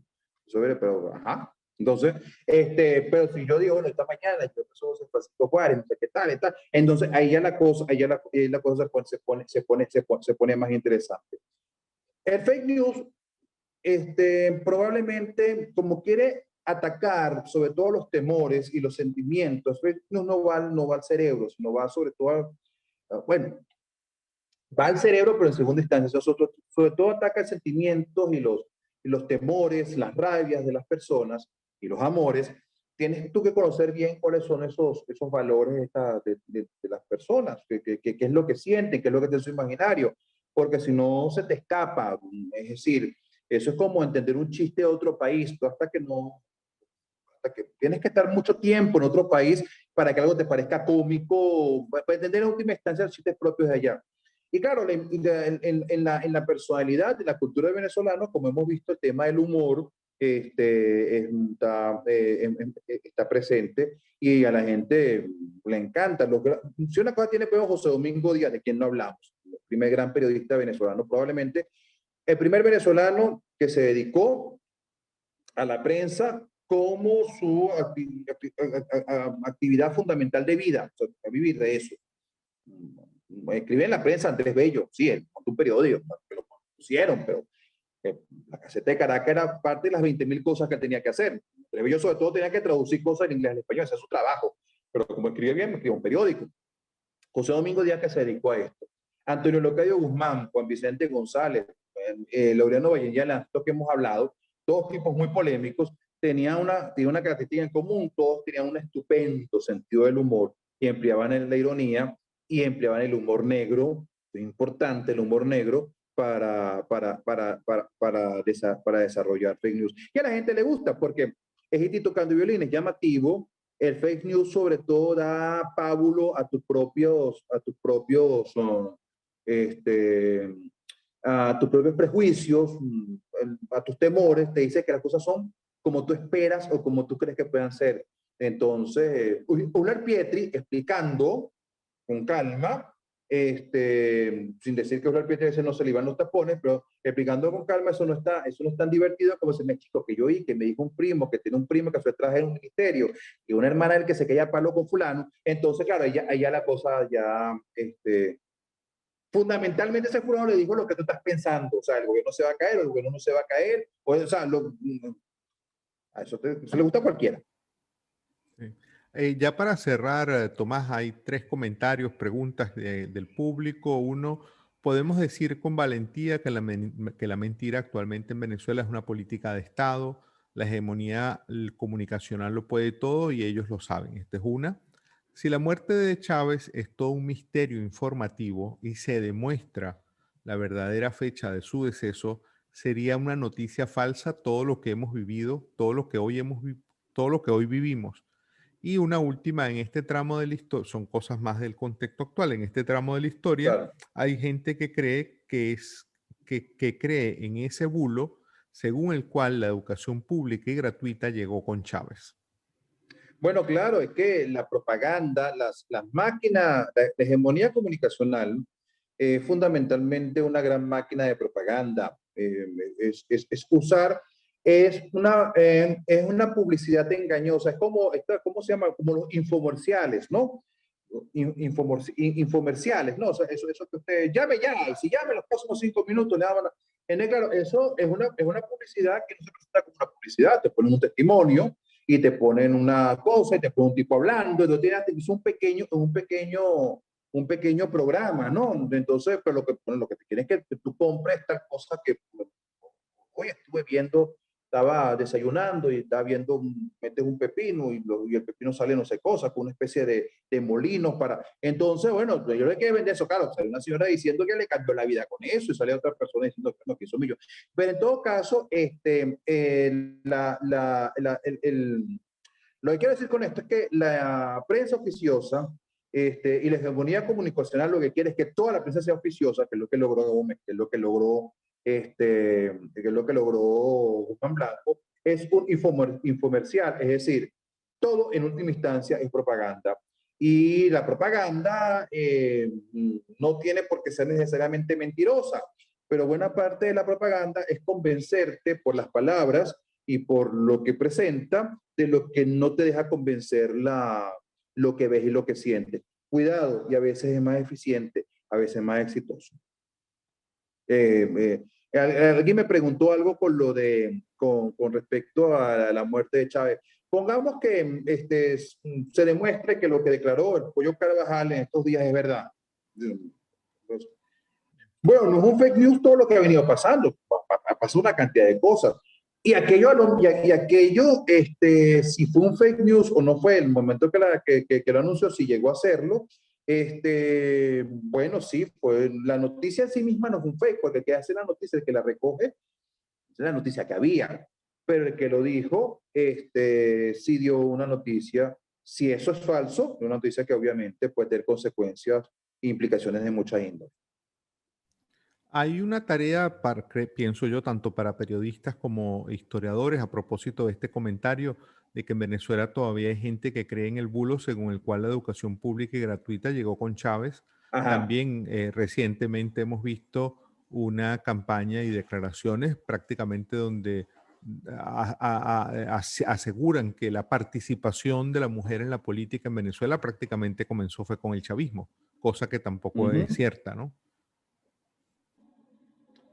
[SPEAKER 2] Eso, pero, ajá. Entonces, pero si yo digo, bueno, esta mañana el profesor José Francisco Juárez, no sé qué tal, está. Entonces, ahí ya la cosa, se pone más interesante. El fake news, probablemente, como quiere atacar sobre todo los temores y los sentimientos, no va al cerebro, sino va sobre todo bueno, va al cerebro, pero en segunda instancia. Eso sobre todo ataca sentimientos y los temores, las rabias de las personas y los amores. Tienes tú que conocer bien cuáles son esos valores de las personas, qué es lo que sienten, qué es lo que tiene su imaginario, porque si no se te escapa, es decir, eso es como entender un chiste de otro país, tú hasta que tienes que estar mucho tiempo en otro país para que algo te parezca cómico, para entender en última instancia los chistes propios de allá. Y claro, en la personalidad de la cultura de venezolano, como hemos visto, el tema del humor está presente y a la gente le encanta. Si una cosa tiene peor José Domingo Díaz, de quien no hablamos, el primer gran periodista venezolano, probablemente el primer venezolano que se dedicó a la prensa como su actividad fundamental de vida, o sea, a vivir de eso. Escribe en la prensa Andrés Bello, sí, él montó un periódico, que lo pusieron, pero la Gaceta de Caracas era parte de las 20.000 cosas que tenía que hacer. Andrés Bello sobre todo tenía que traducir cosas en inglés al español, ese es su trabajo, pero como escribe bien, me escribe un periódico. José Domingo Díaz que se dedicó a esto. Antonio Locayo Guzmán, Juan Vicente González, Laureano Valleñala, estos que hemos hablado, todos tipos muy polémicos, tenían una característica en común, todos tenían un estupendo sentido del humor y empleaban la ironía y empleaban el humor negro, es importante el humor negro, para desarrollar fake news. Y a la gente le gusta porque es Iti tocando violín, es llamativo. El fake news sobre todo da pábulo este, a tus propios prejuicios, a tus temores, te dice que las cosas son como tú esperas o como tú crees que puedan ser. Entonces, Ular Pietri explicando con calma, sin decir que Ular Pietri a veces no se le iban los tapones, pero explicando con calma, eso no es tan divertido como ese chico que yo oí, que me dijo un primo, que tiene un primo que fue traje en un ministerio, y una hermana del que se caía palo con fulano. Entonces, claro, allá la cosa ya, fundamentalmente ese fulano le dijo lo que tú estás pensando, o sea, el gobierno se va a caer, o el gobierno no se va a caer, o sea, a eso le gusta a cualquiera.
[SPEAKER 1] Sí. Ya para cerrar, Tomás, hay 3 comentarios, preguntas del público. Uno, podemos decir con valentía que la mentira actualmente en Venezuela es una política de Estado, la hegemonía comunicacional lo puede todo y ellos lo saben. Esta es una. Si la muerte de Chávez es todo un misterio informativo y se demuestra la verdadera fecha de su deceso, sería una noticia falsa todo lo que hemos vivido, todo lo que todo lo que hoy vivimos. Y una última, en este tramo de la historia, son cosas más del contexto actual, en este tramo de la historia
[SPEAKER 2] Claro.
[SPEAKER 1] hay gente que cree que cree en ese bulo según el cual la educación pública y gratuita llegó con Chávez.
[SPEAKER 2] Bueno, claro, es que la propaganda, las máquinas, la hegemonía comunicacional es fundamentalmente una gran máquina de propaganda. Es usar, es una publicidad engañosa, es como, ¿cómo se llama? Como los infomerciales, ¿no? Infomerciales, ¿no? O sea, eso que usted llame ya, y si llame en los próximos 5 minutos, le daban. Claro, eso es una publicidad que no se presenta como una publicidad, te ponen un testimonio y te ponen una cosa y te ponen un tipo hablando, entonces es un pequeño programa, ¿no? Entonces, pero lo que te quieren es que tú compres tal cosa que hoy estuve viendo, estaba desayunando y estaba viendo, metes un pepino y el pepino sale no sé cosa, con una especie de molinos para... Entonces, bueno, yo le quiero vender eso, claro, sale una señora diciendo que le cambió la vida con eso y sale otra persona diciendo que no, que hizo millones. Pero en todo caso, lo que quiero decir con esto es que la prensa oficiosa y la hegemonía comunicacional lo que quiere es que toda la prensa sea oficiosa, que es lo que logró Gómez, que es lo que logró, Guzmán Blanco, es un infomercial, es decir, todo en última instancia es propaganda. Y la propaganda no tiene por qué ser necesariamente mentirosa, pero buena parte de la propaganda es convencerte por las palabras y por lo que presenta, de lo que no te deja convencer lo que ves y lo que sientes. Cuidado, y a veces es más eficiente, a veces es más exitoso. Alguien me preguntó algo con respecto a la muerte de Chávez. Pongamos que se demuestre que lo que declaró el Pollo Carvajal en estos días es verdad. Bueno, no es un fake news todo lo que ha venido pasando, pasó una cantidad de cosas. Y aquello, y aquello si fue un fake news o no fue el momento que lo anunció, si llegó a hacerlo, bueno, sí, pues la noticia en sí misma no es un fake, porque el que hace la noticia, el que la recoge, es la noticia que había. Pero el que lo dijo, sí dio una noticia. Si eso es falso, una noticia que obviamente puede tener consecuencias e implicaciones de mucha índole.
[SPEAKER 1] Hay una tarea, pienso yo, tanto para periodistas como historiadores, a propósito de este comentario, de que en Venezuela todavía hay gente que cree en el bulo según el cual la educación pública y gratuita llegó con Chávez.
[SPEAKER 2] Ajá.
[SPEAKER 1] También recientemente hemos visto una campaña y declaraciones prácticamente donde aseguran que la participación de la mujer en la política en Venezuela prácticamente comenzó fue con el chavismo, cosa que tampoco
[SPEAKER 2] Ujú.
[SPEAKER 1] es cierta, ¿no?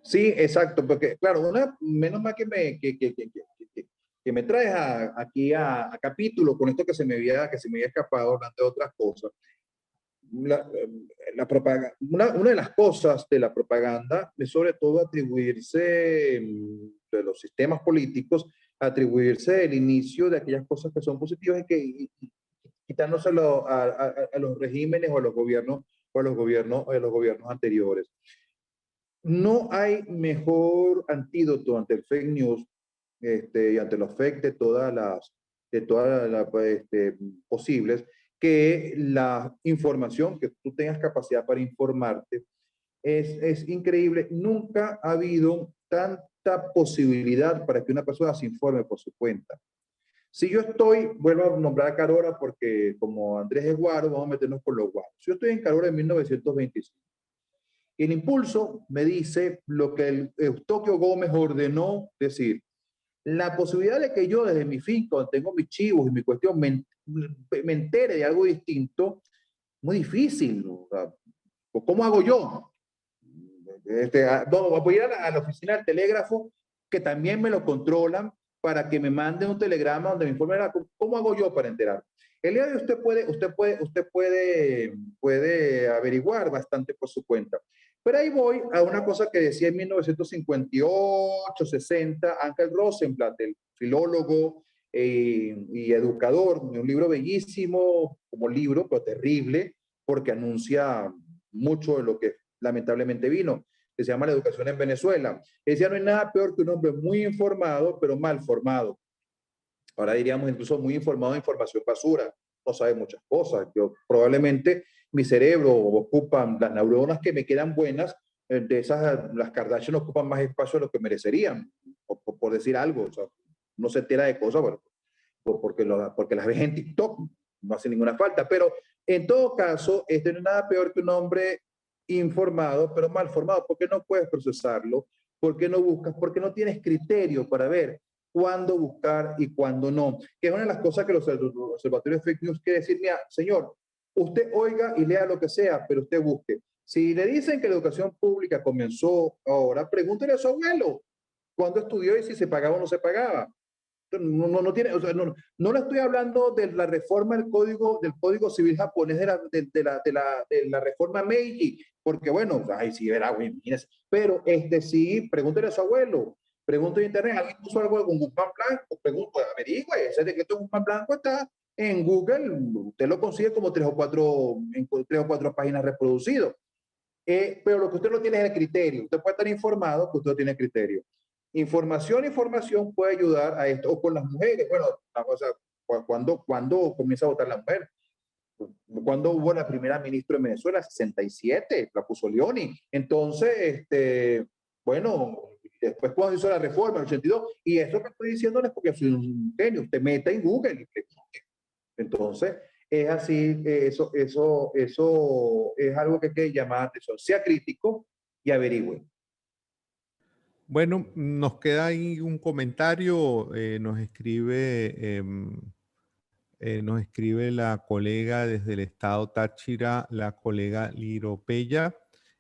[SPEAKER 2] Sí, exacto, porque claro, menos mal que me traes aquí a capítulo con esto que se me había escapado hablando de otras cosas. La, una de las cosas de la propaganda es sobre todo atribuirse de los sistemas políticos, atribuirse el inicio de aquellas cosas que son positivas y quitándoselo a los regímenes o a los gobiernos o a los gobiernos anteriores. No hay mejor antídoto ante el fake news y ante los fake de todas las posibles que la información, que tú tengas capacidad para informarte. Es increíble. Nunca ha habido tanta posibilidad para que una persona se informe por su cuenta. Si yo estoy, vuelvo a nombrar a Carora porque como Andrés es guaro, vamos a meternos por los guaros. Si yo estoy en Carora en 1925, el impulso me dice lo que el Eustoquio Gómez ordenó decir. La posibilidad de que yo desde mi finca, donde tengo mis chivos y mi cuestión, me entere de algo distinto, muy difícil. O sea, ¿cómo hago yo? No, voy a ir a la oficina del telégrafo, que también me lo controlan, para que me manden un telegrama donde me informen cómo hago yo para enterar. El día de hoy puede averiguar bastante por su cuenta. Pero ahí voy a una cosa que decía en 1958, 60, Ángel Rosenblatt, el filólogo y educador, un libro bellísimo como libro, pero terrible, porque anuncia mucho de lo que lamentablemente vino, que se llama La educación en Venezuela. Decía, no hay nada peor que un hombre muy informado, pero mal formado. Ahora diríamos incluso muy informado de información basura. No sabe muchas cosas. Yo probablemente mi cerebro ocupa las neuronas que me quedan buenas, de esas, las Kardashian ocupan más espacio de lo que merecerían, por decir algo. O sea, no se entera de cosas, bueno, porque las ves en TikTok, no hace ninguna falta. Pero en todo caso, no es nada peor que un hombre informado, pero mal formado, porque no puedes procesarlo, porque no buscas, porque no tienes criterio para ver cuándo buscar y cuándo no. Que es una de las cosas que los observatorios de fake news quieren decir, mira, señor, usted oiga y lea lo que sea, pero usted busque. Si le dicen que la educación pública comenzó ahora, pregúntele a su abuelo cuándo estudió y si se pagaba o no se pagaba. No tiene, o sea, no le estoy hablando de la reforma del código civil japonés de la reforma Meiji, porque bueno, ay, sí, verá, güey, imagínese. Pero sí, pregúntele a su abuelo, pregúntele en internet, ¿alguien puso algo con Guzmán Blanco? Pregunto, averigüe, ese decreto de Guzmán Blanco está en Google, usted lo consigue como en 3 o 4 páginas reproducidos. Pero lo que usted no tiene es el criterio. Usted puede estar informado, que usted no tiene criterio. Información puede ayudar a esto. O con las mujeres. Bueno, o sea, ¿cuándo comienza a votar la mujer? ¿Cuándo hubo la primera ministra en Venezuela? 67, la puso Leoni. Entonces, bueno, después cuando hizo la reforma, en el 82, y eso que estoy diciendo no es porque soy un genio, usted meta en Google. Entonces, es así, eso es algo que hay que llamar atención. Sea crítico y averigüe.
[SPEAKER 1] Bueno, nos queda ahí un comentario, nos escribe la colega desde el estado Táchira, la colega Liropeya.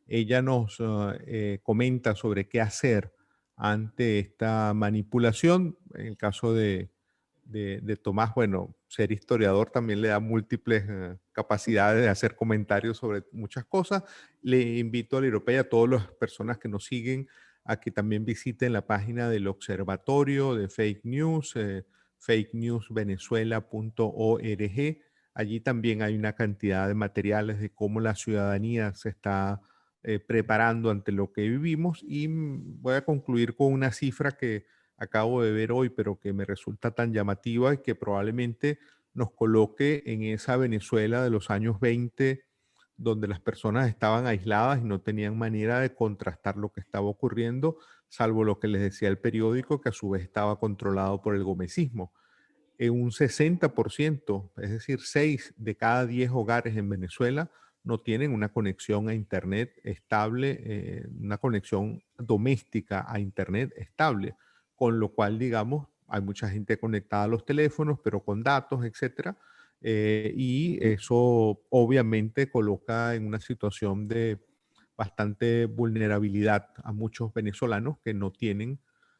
[SPEAKER 1] Ella nos comenta sobre qué hacer ante esta manipulación. En el caso de Tomás, bueno, ser historiador también le da múltiples capacidad de hacer comentarios sobre muchas cosas. Le invito a la Europea, a todas las personas que nos siguen, a que también visiten la página del Observatorio de Fake News, fakenewsvenezuela.org. Allí también hay una cantidad de materiales de cómo la ciudadanía se está preparando ante lo que vivimos. Y voy a concluir con una cifra que acabo de ver hoy, pero que me resulta tan llamativa y que probablemente nos coloque en esa Venezuela de los años 20, donde las personas estaban aisladas y no tenían manera de contrastar lo que estaba ocurriendo, salvo lo que les decía el periódico, que a su vez estaba controlado por el gomecismo. En un 60%, es decir, 6 de cada 10 hogares en Venezuela no tienen una conexión a Internet estable, una conexión doméstica a Internet estable, con lo cual, digamos, hay mucha gente conectada a los teléfonos, pero con datos, etcétera, y eso obviamente coloca en una situación de bastante vulnerabilidad a muchos venezolanos que no tienen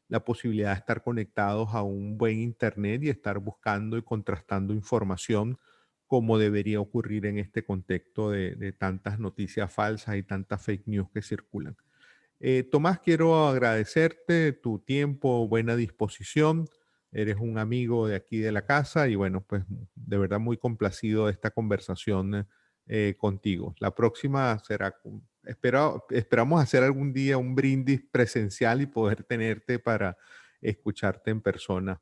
[SPEAKER 1] la posibilidad de estar conectados a un buen internet y estar buscando y contrastando información como debería ocurrir en este contexto de tantas noticias falsas y tantas fake news que circulan. Tomás, quiero agradecerte tu tiempo, buena disposición. Eres un amigo de aquí de la casa y bueno, pues de verdad muy complacido de esta conversación contigo. La próxima será, esperamos hacer algún día un brindis presencial y poder tenerte para escucharte en persona.